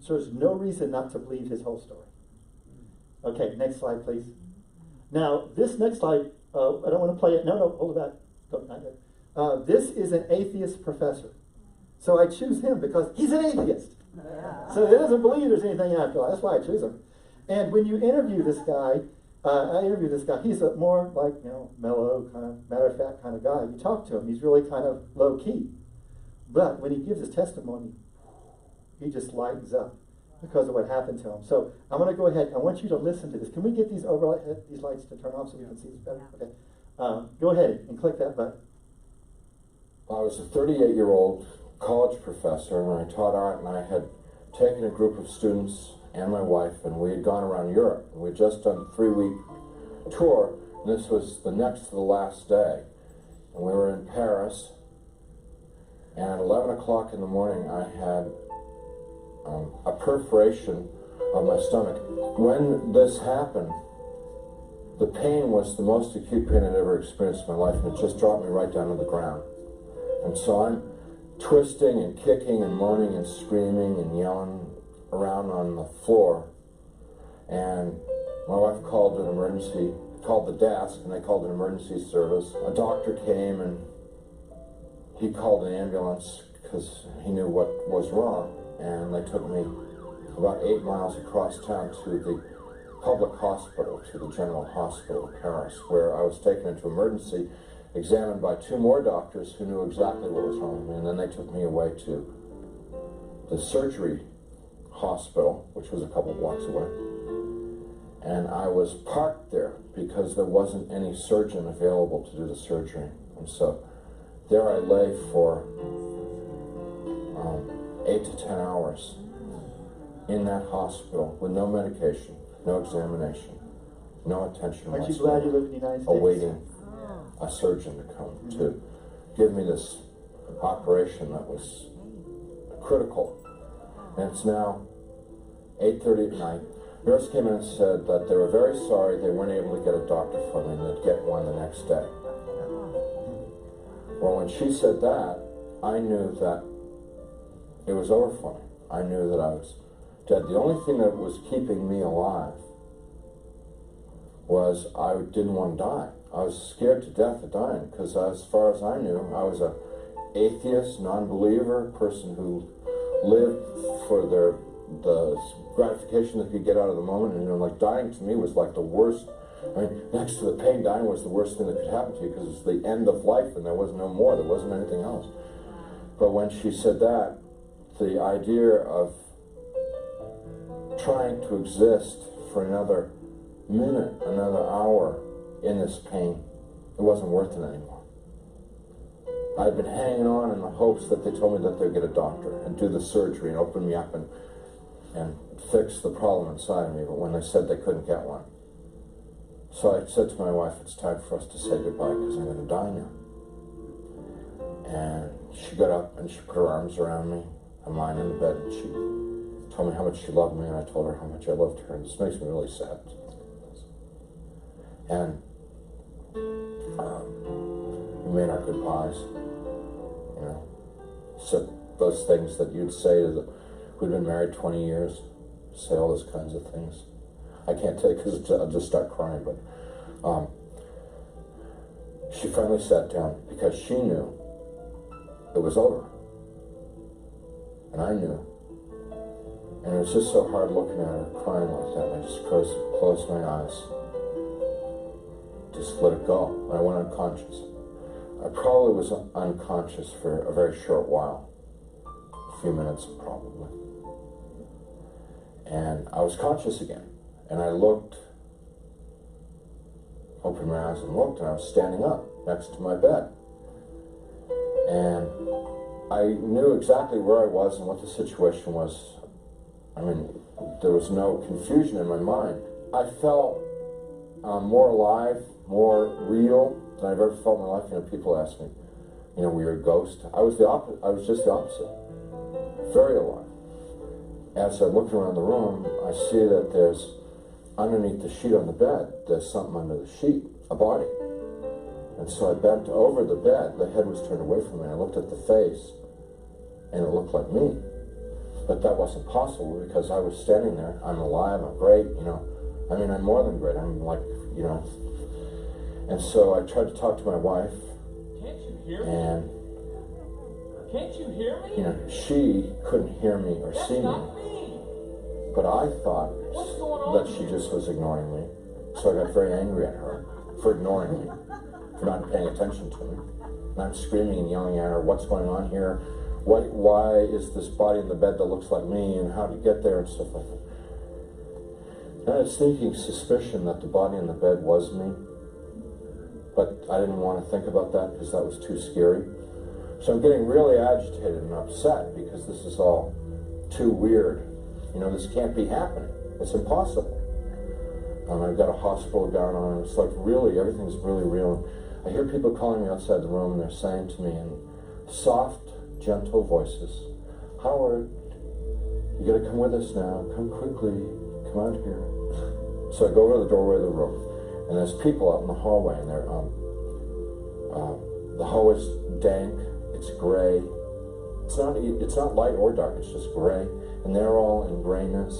So there's no reason not to believe his whole story. Okay, next slide, please. Now, this next slide, I don't want to play it. No, hold that. Not yet. This is an atheist professor. So I choose him because he's an atheist. So he doesn't believe there's anything after life. That's why I choose him. And when you interview this guy, he's a more like, mellow, kind of matter-of-fact kind of guy. You talk to him, he's really kind of low-key. But when he gives his testimony, he just lightens up because of what happened to him. So I'm going to go ahead. I want you to listen to this. Can we get these lights to turn off so we can see this better? Okay. Go ahead and click that button. I was a 38-year-old college professor, and I taught art, and I had taken a group of students and my wife, and we had gone around Europe. And we had just done a 3-week tour, and this was the next to the last day. And we were in Paris, and at 11 o'clock in the morning, I had a perforation of my stomach. When this happened, the pain was the most acute pain I'd ever experienced in my life, and it just dropped me right down to the ground. And so I'm twisting and kicking and moaning and screaming and yelling around on the floor. And my wife called the desk, and they called an emergency service. A doctor came, and he called an ambulance because he knew what was wrong. And they took me about 8 miles across town to the public hospital, to the General Hospital of Paris, where I was taken into emergency, examined by 2 more doctors who knew exactly what was wrong with me. And then they took me away to the surgery hospital, which was a couple blocks away. And I was parked there because there wasn't any surgeon available to do the surgery. And so there I lay for 8 to 10 hours in that hospital with no medication, no examination, no attention Aren't you whatsoever, glad you live in the United States? awaiting a surgeon to come to give me this operation that was critical. And it's now 8:30 at night. Nurse came in and said that they were very sorry they weren't able to get a doctor for me and they'd get one the next day. Well, when she said that, I knew that it was over for me. I knew that I was dead. The only thing that was keeping me alive was I didn't want to die. I was scared to death of dying because as far as I knew, I was an atheist, non-believer, person who lived for the gratification that you get out of the moment, and like dying to me was like the worst. I mean, next to the pain, dying was the worst thing that could happen to you because it's the end of life and there was no more, there wasn't anything else. But when she said that, the idea of trying to exist for another minute, another hour in this pain, it wasn't worth it anymore. I'd been hanging on in the hopes that they told me that they'd get a doctor and do the surgery and open me up and fix the problem inside of me, but when they said they couldn't get one. So I said to my wife, it's time for us to say goodbye because I'm going to die now. And she got up and she put her arms around me. I'm lying in the bed and she told me how much she loved me and I told her how much I loved her, and this makes me really sad. And we made our goodbyes, you know, said those things that you'd say to who'd been married 20 years, say all those kinds of things. I can't tell you because I'll just start crying, but she finally sat down because she knew it was over. And I knew. And it was just so hard looking at her crying like that. And I just closed my eyes. Just let it go. And I went unconscious. I probably was unconscious for a very short while. A few minutes probably. And I was conscious again. And I looked, opened my eyes and looked, and I was standing up next to my bed. And I knew exactly where I was and what the situation was. I mean, there was no confusion in my mind. I felt more alive, more real than I've ever felt in my life. You know, people ask me, you know, were you a ghost? I was the opposite. I was just the opposite. Very alive. As I look around the room, I see that there's, underneath the sheet on the bed, there's something under the sheet, a body. And so I bent over the bed, the head was turned away from me, I looked at the face, and it looked like me. But that wasn't possible because I was standing there, I'm alive, I'm great, you know. I mean, I'm more than great, I'm like, you know. And so I tried to talk to my wife. Can't you hear me? And, Can't you hear me? you know, she couldn't hear me or see me. Not me. But I thought What's going on that she here? just was ignoring me. So I got very angry at her for ignoring me, for not paying attention to me. And I'm screaming and yelling at her, what's going on here? Why is this body in the bed that looks like me, and how did it get there, and stuff like that. And I had a sneaking suspicion that the body in the bed was me. But I didn't want to think about that because that was too scary. So I'm getting really agitated and upset because this is all too weird. You know, this can't be happening. It's impossible. I've got a hospital gown on, and it's like really, everything's really real. I hear people calling me outside the room, and they're saying to me in soft, gentle voices, Howard, you gotta come with us now. Come quickly. Come out here. So I go over to the doorway of the room, And there's people out in the hallway, and the hallway's dank, it's gray. It's not light or dark, it's just gray. And they're all in grayness.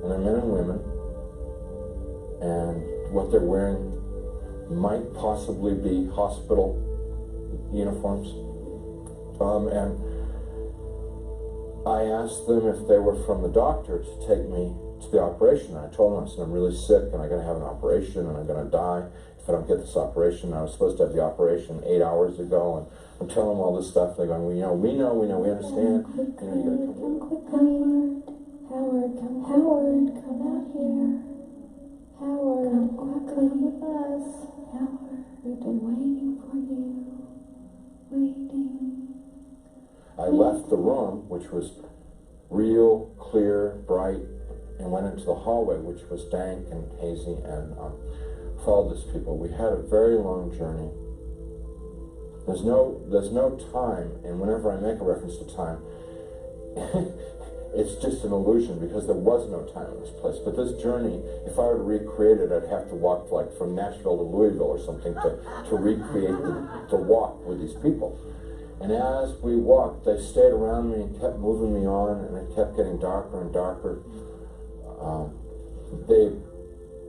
And they're men and women. And what they're wearing might possibly be hospital uniforms. And I asked them if they were from the doctor to take me to the operation. And I told them, I said, I'm really sick and I'm going to have an operation and I'm going to die if I don't get this operation. I was supposed to have the operation 8 hours ago, and I'm telling them all this stuff. They're going, we understand. You got to come. Howard, come out here. Howard, come quickly with us. Howard, we've been waiting for you. Waiting. I left the room, which was real, clear, bright, and went into the hallway, which was dank and hazy, and followed these people. We had a very long journey. There's no time, and whenever I make a reference to time, it's just an illusion, because there was no time in this place. But this journey, if I were to recreate it, I'd have to walk like from Nashville to Louisville or something to recreate the walk with these people. And as we walked, they stayed around me and kept moving me on, and it kept getting darker and darker. They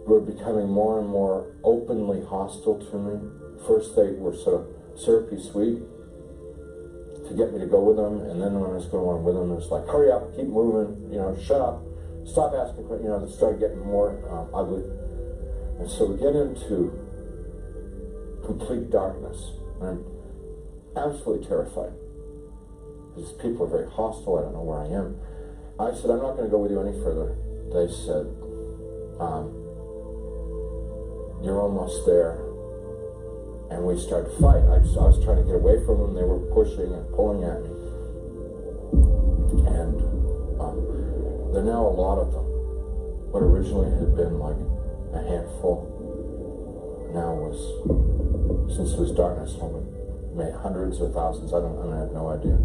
were becoming more and more openly hostile to me. First they were sort of syrupy sweet to get me to go with them, and then when I was going on with them, it was like, hurry up, keep moving, shut up, stop asking questions. It started getting more ugly. And so we get into complete darkness. And I'm absolutely terrified. These people are very hostile. I don't know where I am. I said, I'm not going to go with you any further. They said, you're almost there. And we started to fight. I was trying to get away from them. They were pushing and pulling at me. And there are now a lot of them. What originally had been like a handful, now was, since it was darkness, maybe hundreds or thousands. I have no idea.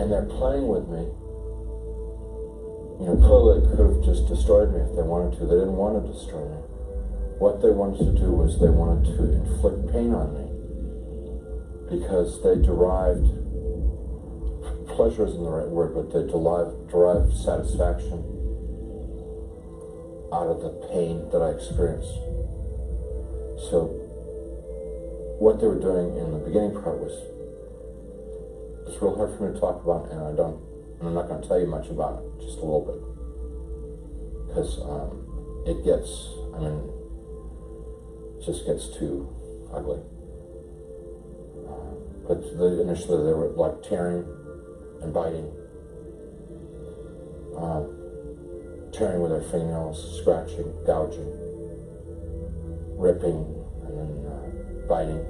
And they're playing with me. Clearly they could have just destroyed me if they wanted to. They didn't want to destroy me. What they wanted to do was they wanted to inflict pain on me, because they derived, pleasure isn't the right word, but they derived satisfaction out of the pain that I experienced. So what they were doing in the beginning part was, it's real hard for me to talk about, and I'm not going to tell you much about it, just a little bit, because it just gets too ugly. But initially they were like tearing and biting, tearing with their fingernails, scratching, gouging, ripping, and then biting.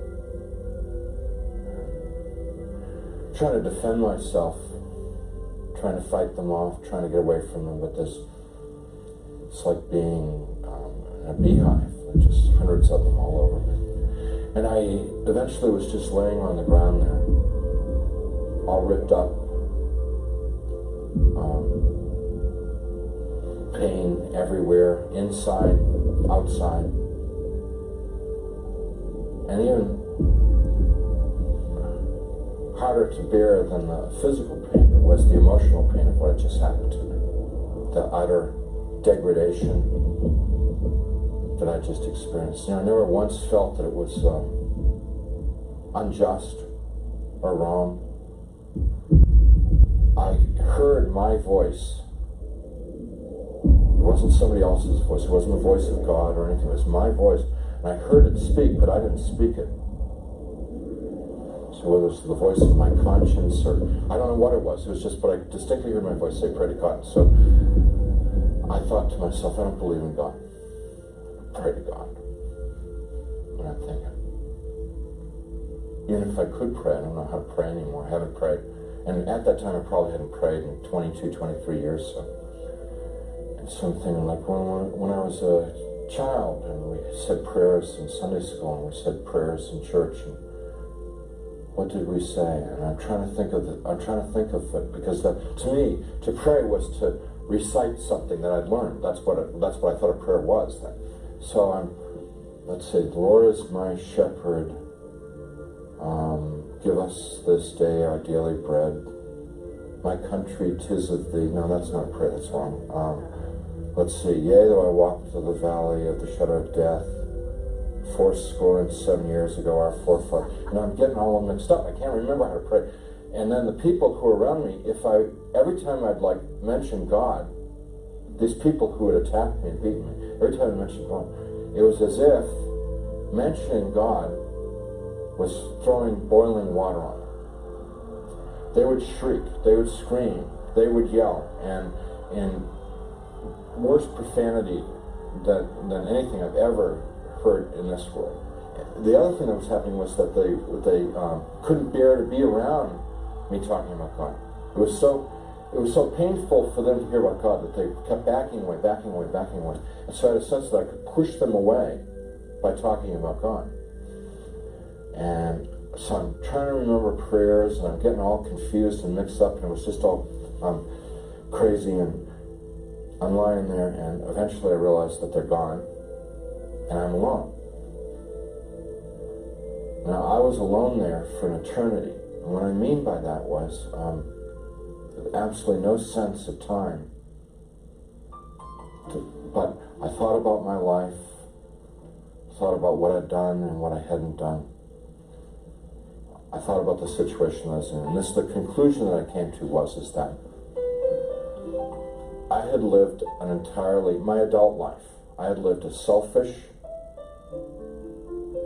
Trying to defend myself, trying to fight them off, trying to get away from them, but it's like being in a beehive. Just hundreds of them all over me. And I eventually was just laying on the ground there, all ripped up, pain everywhere, inside, outside. And even harder to bear than the physical pain was the emotional pain of what had just happened to me. The utter degradation that I just experienced. I never once felt that it was unjust or wrong. I heard my voice. It wasn't somebody else's voice. It wasn't the voice of God or anything. It was my voice. And I heard it speak, but I didn't speak it. So whether it was the voice of my conscience or I don't know what it was. It was just, but I distinctly heard my voice say, pray to God. So I thought to myself, I don't believe in God. Pray to God. And I'm thinking, even if I could pray, I don't know how to pray anymore. I haven't prayed. And at that time, I probably hadn't prayed in 22, 23 years. So it's something like when I was a child, and we said prayers in Sunday school, and we said prayers in church, and what did we say? And I'm trying to think of it, because to me, to pray was to recite something that I'd learned. That's what I thought a prayer was then. So I'm let's say, the Lord is my shepherd. Give us this day our daily bread. My country, 'tis of thee. No, that's not prayer, that's wrong. Let's see. Yea, though I walk through the valley of the shadow of death, 7 years ago, our forefathers. And I'm getting all mixed up. I can't remember how to pray. And then the people who were around me, every time I'd like mention God, these people who would attack me and beat me, every time I mentioned God, it was as if mentioning God was throwing boiling water on them. They would shriek, they would scream, they would yell, and in worse profanity than anything I've ever heard in this world. The other thing that was happening was that they couldn't bear to be around me talking about God. It was so painful for them to hear about God that they kept backing away. And so I had a sense that I could push them away by talking about God. And so I'm trying to remember prayers, and I'm getting all confused and mixed up, and it was just all crazy, and I'm lying there, and eventually I realized that they're gone, and I'm alone. Now, I was alone there for an eternity, and what I mean by that was absolutely no sense of time. But I thought about my life, thought about what I'd done and what I hadn't done. I thought about the situation I was in, and the conclusion that I came to is that I had lived my adult life, I had lived a selfish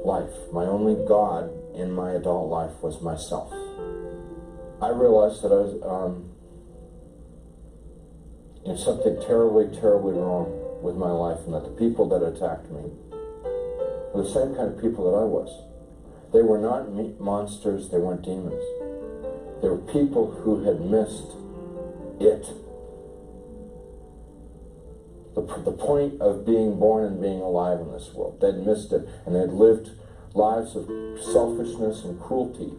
life. My only God in my adult life was myself. I realized that I was in something terribly, terribly wrong with my life, and that the people that attacked me were the same kind of people that I was. They were not monsters, they weren't demons. They were people who had missed it. The point of being born and being alive in this world. They'd missed it, and they'd lived lives of selfishness and cruelty.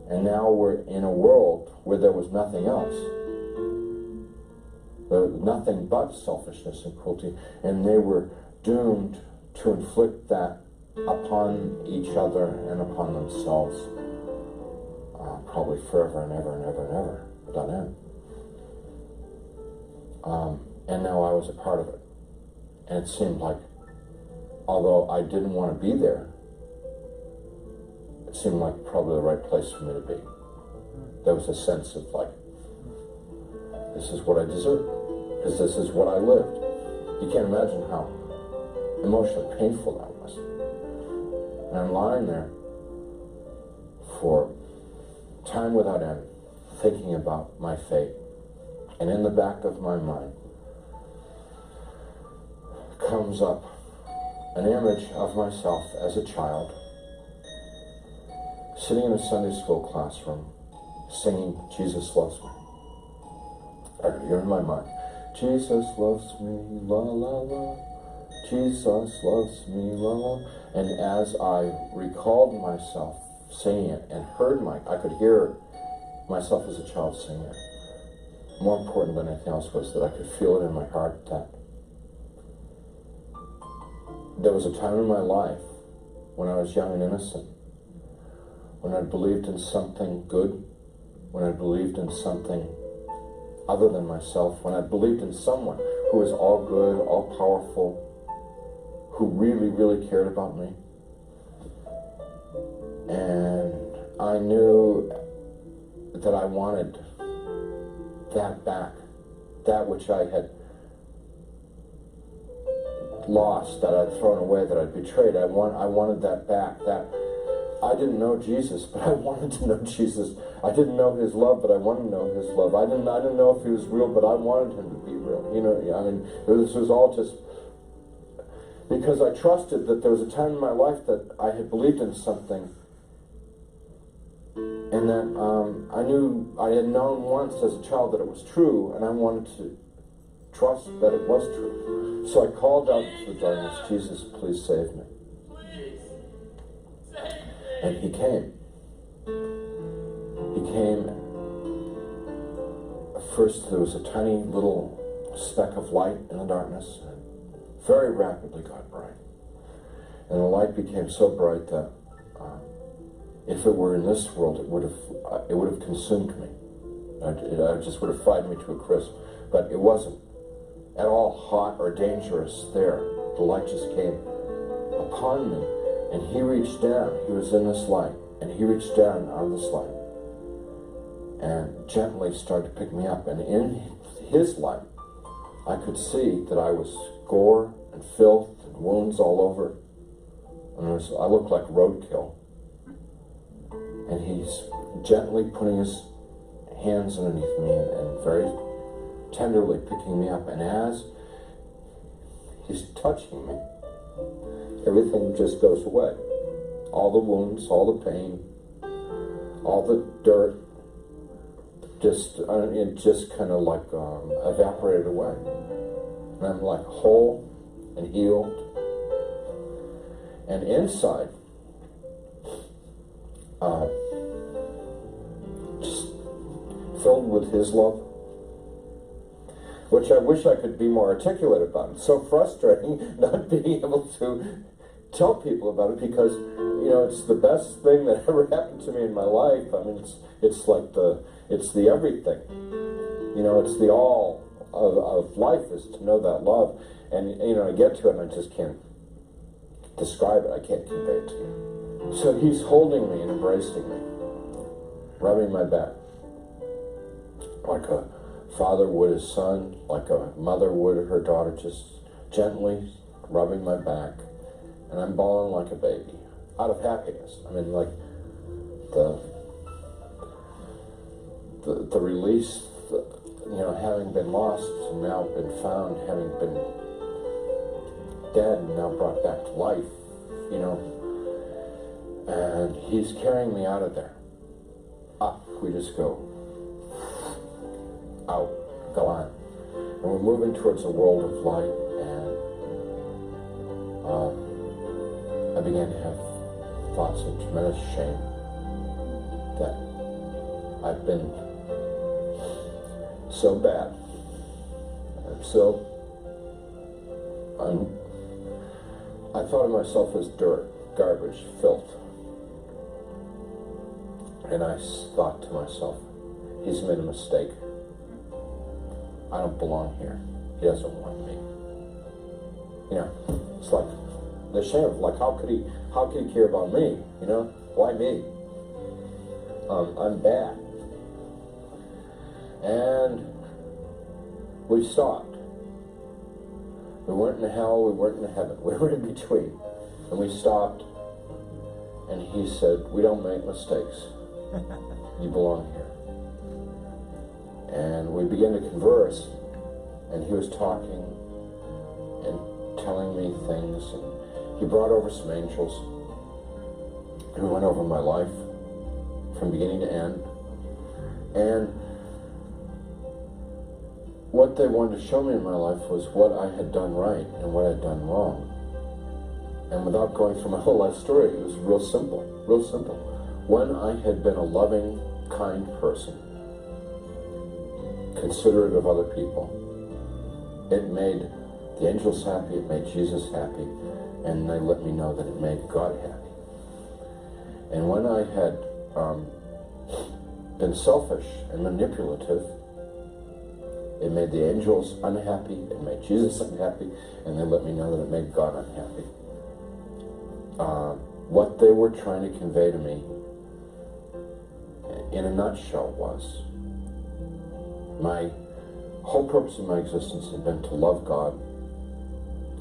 And now we're in a world where there was nothing else. There was nothing but selfishness and cruelty, and they were doomed to inflict that upon each other and upon themselves, probably forever and ever and ever and ever, without end. And now I was a part of it. And it seemed like, although I didn't want to be there, it seemed like probably the right place for me to be. There was a sense of like, this is what I deserve, because this is what I lived. You can't imagine how emotionally painful that was. And I'm lying there for time without end, thinking about my fate. And in the back of my mind comes up an image of myself as a child, sitting in a Sunday school classroom, singing "Jesus Loves Me." You're in my mind. Jesus loves me, la la la. Jesus loves me, la la. And as I recalled myself singing it and I could hear myself as a child singing it. More important than anything else was that I could feel it in my heart that there was a time in my life when I was young and innocent, when I believed in something good, when I believed in something other than myself, when I believed in someone who was all good, all powerful, who really, really cared about me. And I knew that I wanted that back, that which I had lost, that I'd thrown away, that I'd betrayed. I wanted that back. That I didn't know Jesus, but I wanted to know Jesus. I didn't know his love, but I wanted to know his love. I didn't know if he was real, but I wanted him to be real. You know, I mean, this was all just because I trusted that there was a time in my life that I had believed in something, and that I knew I had known once as a child that it was true, and I wanted to trust that it was true. So I called out to the darkness, "Jesus, please save me." And he came. He came. First there was a tiny little speck of light in the darkness, and very rapidly got bright. And the light became so bright that if it were in this world, it would have consumed me. It just would have fried me to a crisp. But it wasn't at all hot or dangerous there. The light just came upon me, and he reached down. He was in this light, and he reached down out of this light and gently started to pick me up. And in his light, I could see that I was gore and filth and wounds all over. And I looked like roadkill. And he's gently putting his hands underneath me and very tenderly picking me up. And as he's touching me, everything just goes away. All the wounds, all the pain, all the dirt, it just kind of like evaporated away. And I'm like whole and healed. And inside, just filled with his love, which I wish I could be more articulate about. It's so frustrating not being able to tell people about it, because it's the best thing that ever happened to me in my life. I mean, it's like it's the everything. It's the all of life is to know that love. And I get to it and I just can't describe it. I can't convey it to you. So he's holding me and embracing me, rubbing my back, like a father would his son, like a mother would her daughter, just gently rubbing my back. And I'm bawling like a baby, out of happiness. I mean, like the release, having been lost and now been found, having been dead and now brought back to life, and he's carrying me out of there. Up, we just go. Out, go on. And we're moving towards a world of light, and I began to have thoughts of tremendous shame that I've been so bad. I thought of myself as dirt, garbage, filth. And I thought to myself, he's made a mistake. I don't belong here. He doesn't want me. It's like the shame of, like, how could he care about me? Why me? I'm bad. And we stopped. We weren't in hell, we weren't in heaven. We were in between. And we stopped, and he said, we don't make mistakes. You belong here. And we began to converse, and he was talking and telling me things, and he brought over some angels, and we went over my life from beginning to end. And what they wanted to show me in my life was what I had done right and what I had done wrong. And without going through my whole life story, it was real simple, real simple. When I had been a loving, kind person, considerate of other people, it made the angels happy, it made Jesus happy, and they let me know that it made God happy. And when I had been selfish and manipulative, it made the angels unhappy, it made Jesus unhappy, and they let me know that it made God unhappy. What they were trying to convey to me, in a nutshell, was my whole purpose of my existence had been to love God,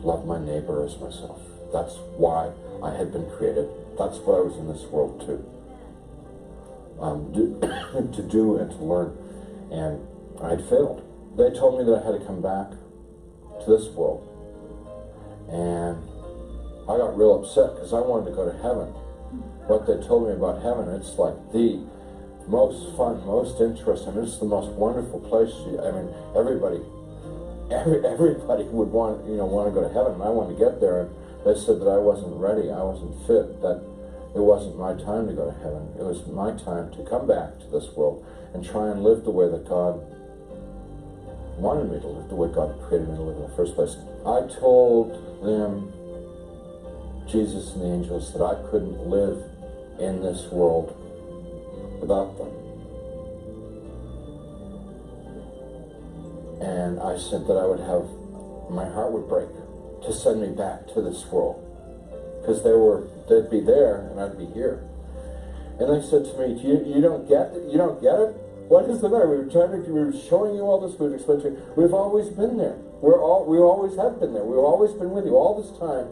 love my neighbor as myself. That's why I had been created. That's what I was in this world to do and to learn. And I had failed. They told me that I had to come back to this world. And I got real upset because I wanted to go to heaven. What they told me about heaven, it's like the most fun, most interesting, it's the most wonderful place. I mean, everybody would want to go to heaven, and I wanted to get there, and they said that I wasn't ready, I wasn't fit, that it wasn't my time to go to heaven. It was my time to come back to this world and try and live the way that God wanted me to live, the way God created me to live in the first place. I told them Jesus and the angels that I couldn't live in this world without them. And I said that I would have, my heart would break to send me back to this world. Because they'd be there and I'd be here. And they said to me, you don't get it? You don't get it? What is the matter? We were showing you all this, we were explaining to you. We've always been there. We always have been there. We've always been with you all this time.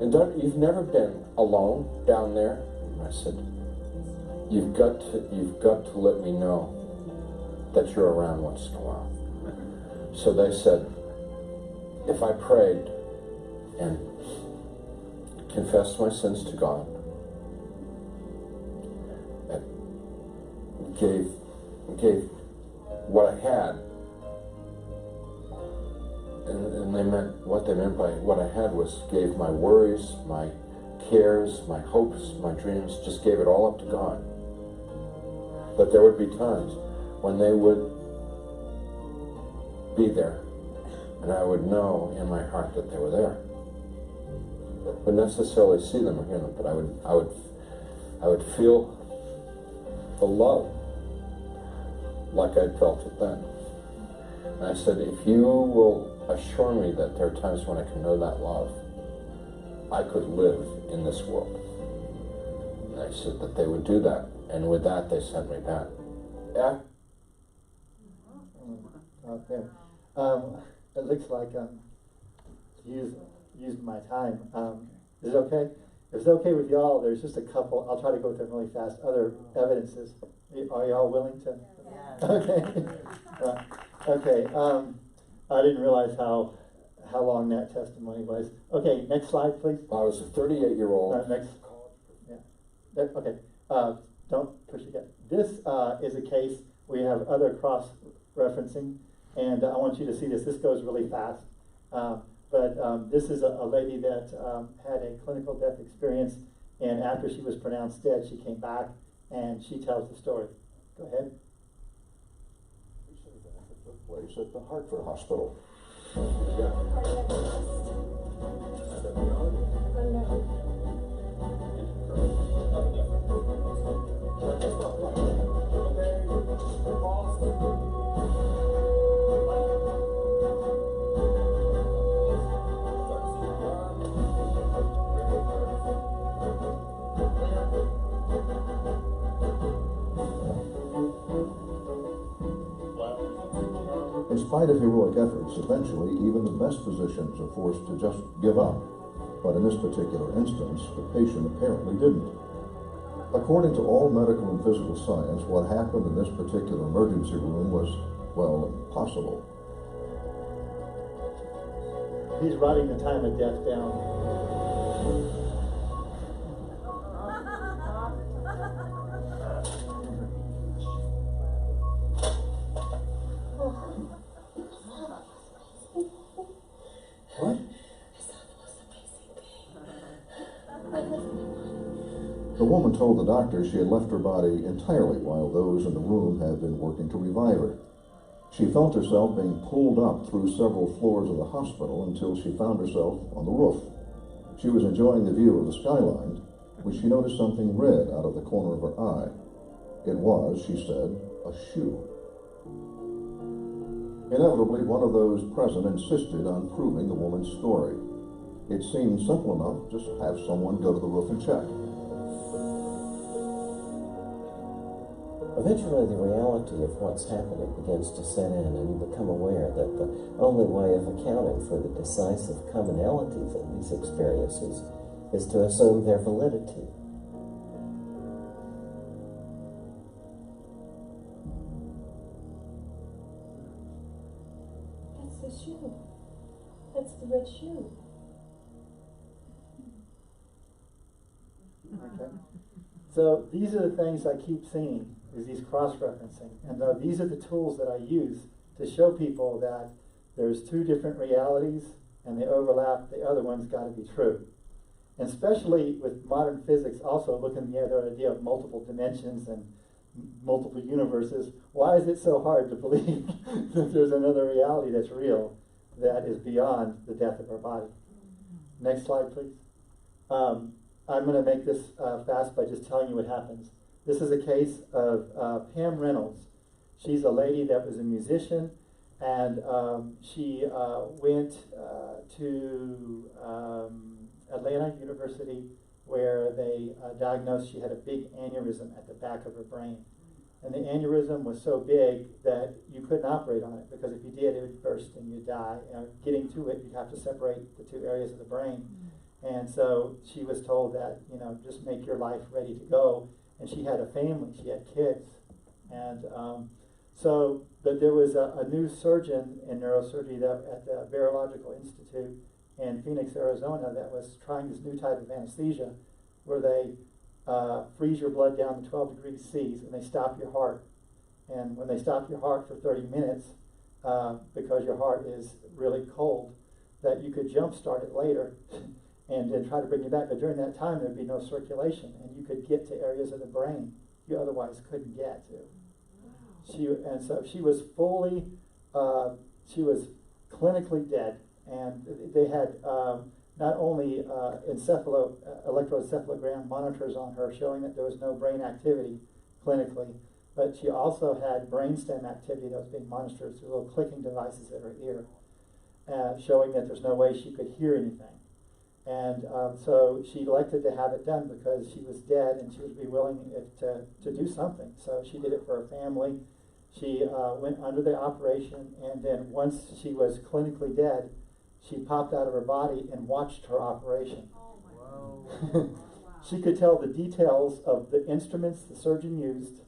And you've never been alone down there. And I said, you've got to let me know that you're around once in a while. So they said, if I prayed and confessed my sins to God, and gave what I had, and what they meant by what I had was gave my worries, my cares, my hopes, my dreams, just gave it all up to God. But there would be times when they would be there, and I would know in my heart that they were there. Wouldn't necessarily see them or hear them, but I would feel the love like I felt it then. And I said, if you will assure me that there are times when I can know that love, I could live in this world. And I said that they would do that, and with that they sent me back. Yeah. Okay. It looks like used my time. Is it okay? If it's okay with y'all, there's just a couple. I'll try to go with them really fast. Other evidences. Are y'all willing to? Yes. Okay. Okay. I didn't realize how long that testimony was. Okay. Next slide, please. I was a 38-year-old. Next. Yeah. Okay. Don't push it yet. This is a case we have other cross-referencing, and I want you to see this. This goes really fast. But this is a lady that had a clinical death experience, and after she was pronounced dead, she came back and she tells the story. Go ahead. It took place at the Hartford Hospital. In spite of heroic efforts, eventually even the best physicians are forced to just give up. But in this particular instance, the patient apparently didn't. According to all medical and physical science, what happened in this particular emergency room was, well, impossible. He's writing the time of death down. What? The woman told the doctor she had left her body entirely while those in the room had been working to revive her. She felt herself being pulled up through several floors of the hospital until she found herself on the roof. She was enjoying the view of the skyline when she noticed something red out of the corner of her eye. It was, she said, a shoe. Inevitably, one of those present insisted on proving the woman's story. It seemed simple enough, just have someone go to the roof and check. Eventually the reality of what's happening begins to set in, and you become aware that the only way of accounting for the decisive commonalities of these experiences is to assume their validity. That's the shoe. That's the red shoe. Okay. So these are the things I keep seeing, is these cross-referencing. And these are the tools that I use to show people that there's two different realities and they overlap. The other one's got to be true. And especially with modern physics, also looking at the other idea of multiple dimensions and multiple universes. Why is it so hard to believe that there's another reality that's real, that is beyond the death of our body? Next slide, please. I'm going to make this fast by just telling you what happens. This is a case of Pam Reynolds. She's a lady that was a musician, and she went to Atlanta University, where they diagnosed she had a big aneurysm at the back of her brain. And the aneurysm was so big that you couldn't operate on it, because if you did, it would burst and you'd die. Getting to it, you'd have to separate the two areas of the brain. And so she was told that, just make your life ready to go. And she had a family, she had kids. And but there was a new surgeon in neurosurgery at the Virological Institute in Phoenix, Arizona, that was trying this new type of anesthesia where they freeze your blood down to 12 degrees Celsius and they stop your heart. And when they stop your heart for 30 minutes, because your heart is really cold, that you could jumpstart it later and then try to bring you back. But during that time, there'd be no circulation, and you could get to areas of the brain you otherwise couldn't get to. And so she was fully, she was clinically dead, and they had not only electroencephalogram monitors on her showing that there was no brain activity clinically, but she also had brainstem activity that was being monitored through little clicking devices at her ear, showing that there's no way she could hear anything. And so she elected to have it done because she was dead and she would be willing to do something. So she did it for her family. She went under the operation, and then once she was clinically dead, she popped out of her body and watched her operation. Wow. She could tell the details of the instruments the surgeon used,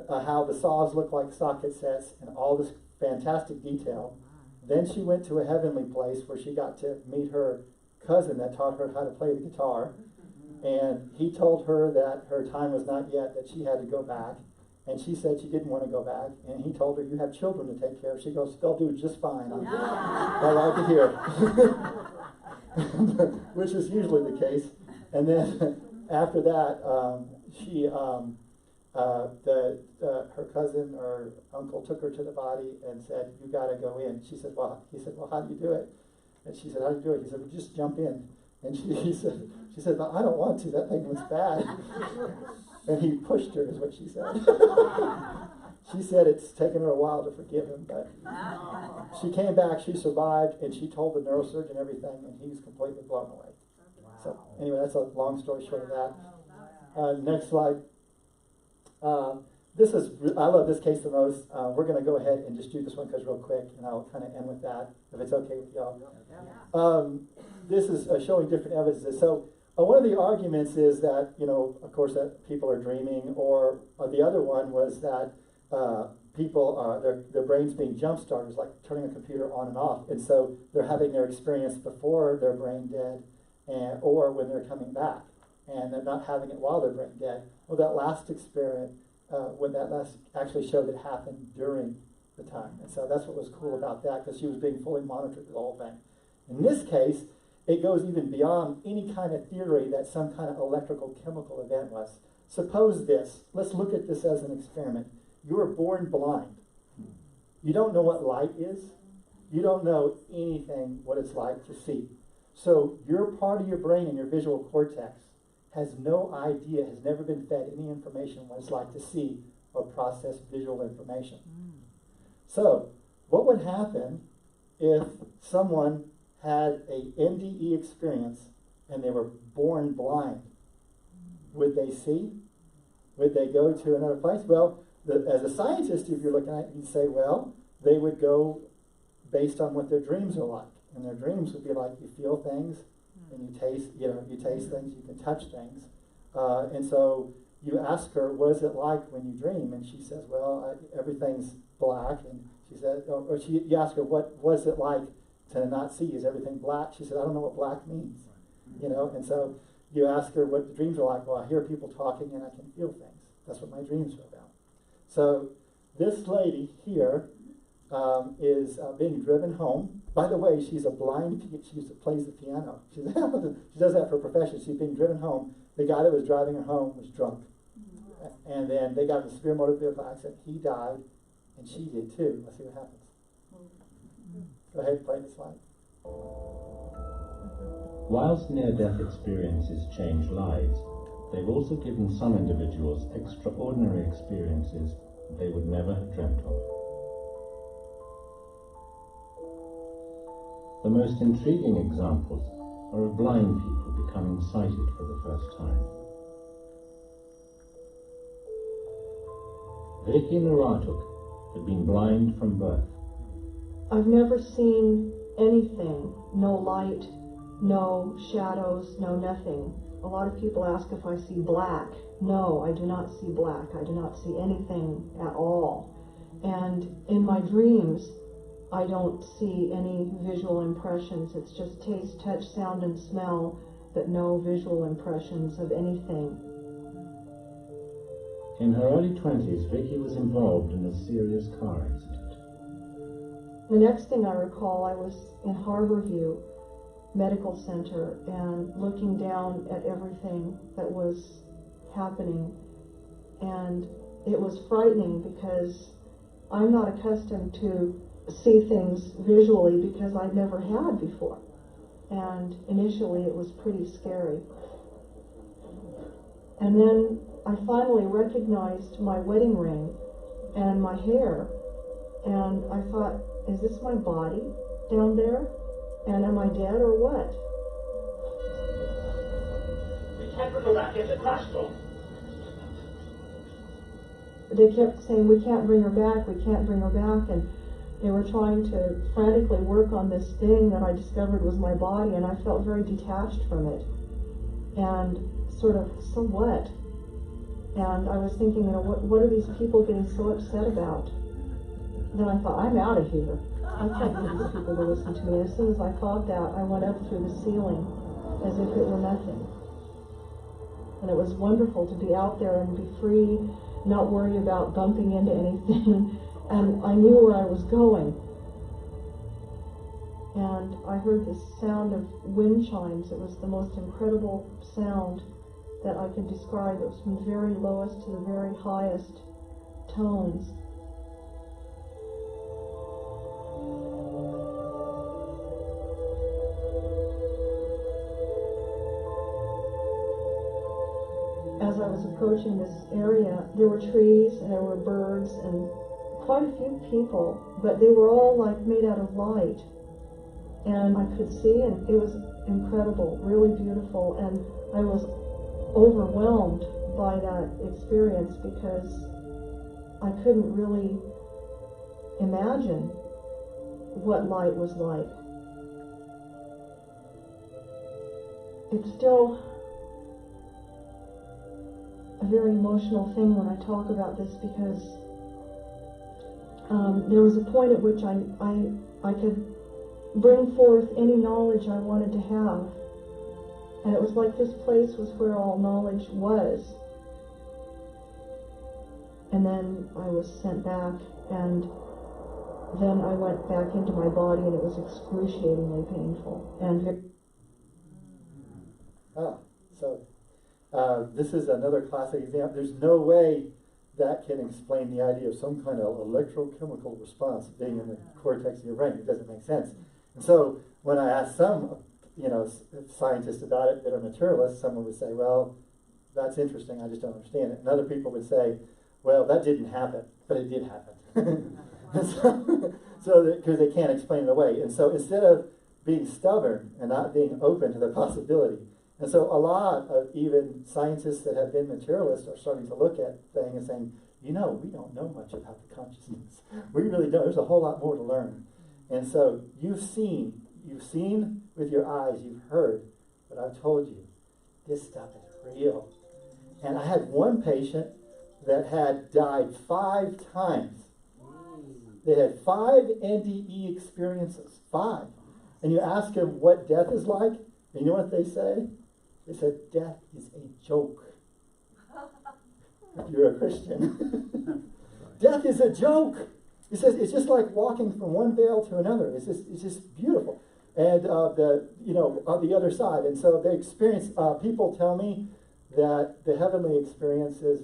how the saws looked like socket sets, and all this fantastic detail. Then she went to a heavenly place where she got to meet her cousin that taught her how to play the guitar. And he told her that her time was not yet, that she had to go back. And she said she didn't want to go back. And he told her, you have children to take care of. She goes, they'll do just fine. I like to hear. Which is usually the case. And then after that, her cousin or uncle took her to the body and said, you got to go in. He said, well, how do you do it? And she said, how do you do it? He said, well, just jump in. And she said, well, I don't want to. That thing was bad. And he pushed her, is what she said. She said it's taken her a while to forgive him, but she came back, she survived, and she told the neurosurgeon everything, and he was completely blown away. So anyway, that's a long story short of that. Next slide. I love this case the most. We're going to go ahead and just do this one because real quick, and I'll kind of end with that, if it's okay with y'all. This is showing different evidences. So one of the arguments is that, of course, that people are dreaming, or the other one was that people, their brains being jump-started, like turning a computer on and off. And so they're having their experience before their brain dead, or when they're coming back. And they're not having it while they're brain dead. Well, that last experiment, when that last actually showed it happened during the time. And so that's what was cool about that, because she was being fully monitored the whole thing. In this case, it goes even beyond any kind of theory that some kind of electrical chemical event was. Suppose this. Let's look at this as an experiment. You were born blind. You don't know what light is. You don't know anything what it's like to see. So your part of your brain and your visual cortex has no idea, has never been fed any information what it's like to see or process visual information. So what would happen if someone had a NDE experience and they were born blind? Would they see? Would they go to another place? Well, as a scientist, if you're looking at it, you'd say, well, they would go based on what their dreams are like. And their dreams would be like, you feel things, and you taste things, you can touch things. And so you ask her, what is it like when you dream? And she says, well, everything's black. And she said, you ask her, what was it like to not see? Is everything black? She said, I don't know what black means. And so you ask her what the dreams are like. Well, I hear people talking and I can feel things. That's what my dreams are about. So this lady here is being driven home. By the way, she's a blind, she plays the piano. She does that for a profession. She's being driven home. The guy that was driving her home was drunk. And then they got in a severe motor vehicle accident. He died, and she did too. Let's see what happens. Go ahead, play the slide. Whilst near-death experiences change lives, they've also given some individuals extraordinary experiences they would never have dreamt of. The most intriguing examples are of blind people becoming sighted for the first time. Vicky Naratuk had been blind from birth. I've never seen anything, no light, no shadows, no nothing. A lot of people ask if I see black. No, I do not see black. I do not see anything at all. And in my dreams, I don't see any visual impressions. It's just taste, touch, sound, and smell, but no visual impressions of anything. In her early 20s, Vicky was involved in a serious car accident. The next thing I recall, I was in Harborview Medical Center and looking down at everything that was happening. And it was frightening because I'm not accustomed to see things visually because I'd never had before. And initially it was pretty scary. And then I finally recognized my wedding ring and my hair, and I thought, is this my body down there? And am I dead or what? We can't bring her back into the hospital. They kept saying, we can't bring her back, we can't bring her back, and they were trying to frantically work on this thing that I discovered was my body, and I felt very detached from it. And sort of, so what? And I was thinking, you know, what are these people getting so upset about? Then I thought, I'm out of here. I can't get these people to listen to me. And as soon as I thought that, I went up through the ceiling as if it were nothing. And it was wonderful to be out there and be free, not worry about bumping into anything. And I knew where I was going. And I heard this sound of wind chimes. It was the most incredible sound that I could describe. It was from the very lowest to the very highest tones. As I was approaching this area, there were trees and there were birds and quite a few people, but they were all like made out of light. And I could see, and it was incredible, really beautiful, and I was overwhelmed by that experience because I couldn't really imagine what light was like. It's still a very emotional thing when I talk about this because there was a point at which I could bring forth any knowledge I wanted to have. And it was like this place was where all knowledge was. And then I was sent back, and then I went back into my body, and it was excruciatingly painful. And this is another classic example. There's no way that can explain the idea of some kind of electrochemical response being in the cortex of your brain. It doesn't make sense. And so when I asked some, scientists about it that are materialists, someone would say, well, that's interesting, I just don't understand it. And other people would say, well, that didn't happen, but it did happen. Because they can't explain it away. And so instead of being stubborn and not being open to the possibility, and so a lot of even scientists that have been materialists are starting to look at things and saying, we don't know much about the consciousness. We really don't. There's a whole lot more to learn. And so you've seen with your eyes, you've heard, but I've told you, this stuff is real. And I had one patient that had died 5 times. They had 5 NDE experiences, 5. And you ask them what death is like, and you know what they say? They said, death is a joke. If you're a Christian. Death is a joke. He says it's just like walking from one veil to another. It's just beautiful. And on the other side. And so they experience, people tell me that the heavenly experiences,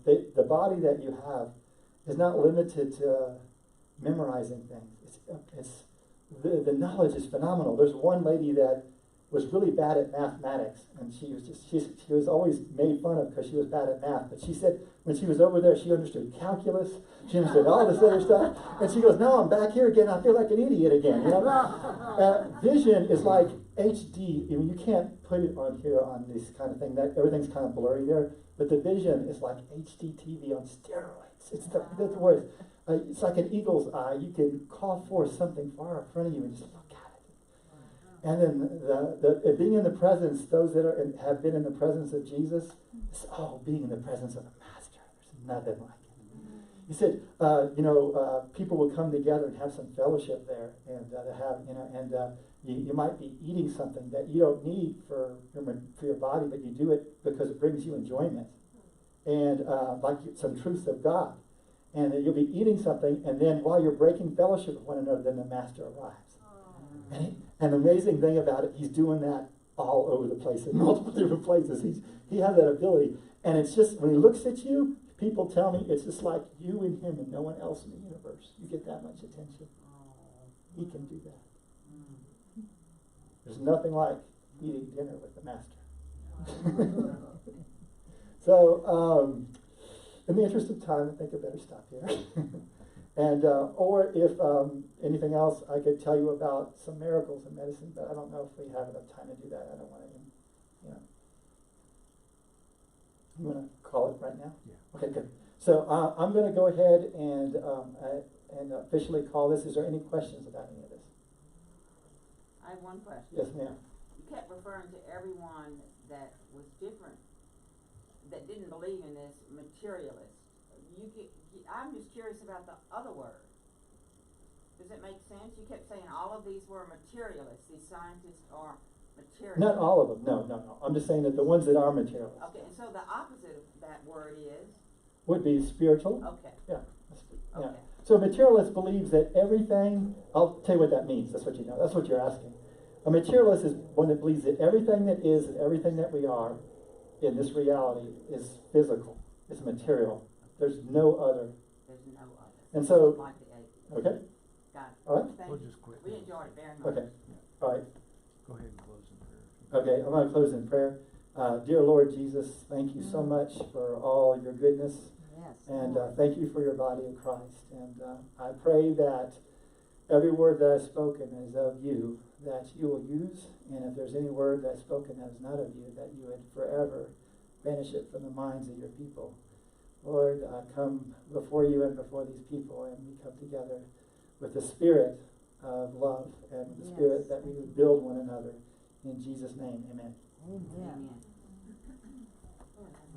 the body that you have is not limited to memorizing things. the knowledge is phenomenal. There's one lady that was really bad at mathematics, and she was always made fun of because she was bad at math. But she said when she was over there, she understood calculus, she understood all this other stuff, and she goes, "No, I'm back here again. I feel like an idiot again." You know, vision is like HD. I mean, you can't put it on here on this kind of thing. That everything's kind of blurry there, but the vision is like HD TV on steroids. It's the worst. It's like an eagle's eye. You can call for something far in front of you and just look at it. And then the being in the presence, those that have been in the presence of Jesus, it's, being in the presence of a master. There's nothing like it. He said, people will come together and have some fellowship there, and you might be eating something that you don't need for your body, but you do it because it brings you enjoyment, and like some truths of God. And you'll be eating something, and then while you're breaking fellowship with one another, then the master arrives. And the amazing thing about it, he's doing that all over the place in multiple different places. He has that ability. And it's just, when he looks at you, people tell me it's just like you and him and no one else in the universe. You get that much attention. He can do that. There's nothing like eating dinner with the master. So, in the interest of time, I think I better stop here. And or if anything else, I could tell you about some miracles in medicine, but I don't know if we have enough time to do that. I don't want to, You want to call it right now? Yeah. Okay, good. So I'm going to go ahead and officially call this. Is there any questions about any of this? I have one question. Yes, ma'am. You kept referring to everyone that was different, that didn't believe in this materialist. I'm just curious about the other word. Does it make sense? You kept saying all of these were materialists. These scientists are materialists. Not all of them. No. I'm just saying that the ones that are materialists. Okay, and so the opposite of that word is? Would be spiritual. Okay. Yeah. Yeah. Okay. So a materialist believes that everything, I'll tell you what that means. That's what you know. That's what you're asking. A materialist is one that believes that everything that is and everything that we are in this reality is physical. It's material. There's no other. There's no other. And so, Like the atheist. okay? Got it. All right? Thank We'll you. just quit. We enjoyed it very much. Okay. All right. Go ahead and close in prayer. Okay, I'm going to close in prayer. Dear Lord Jesus, thank you so much for all your goodness. Yes. And thank you for your body of Christ. And I pray that every word that I've spoken is of you, that you will use. And if there's any word that's spoken that is not of you, that you would forever banish it from the minds of your people. Lord, come before you and before these people, and we come together with the spirit of love and the spirit that we would build one another. In Jesus' name, amen. Amen.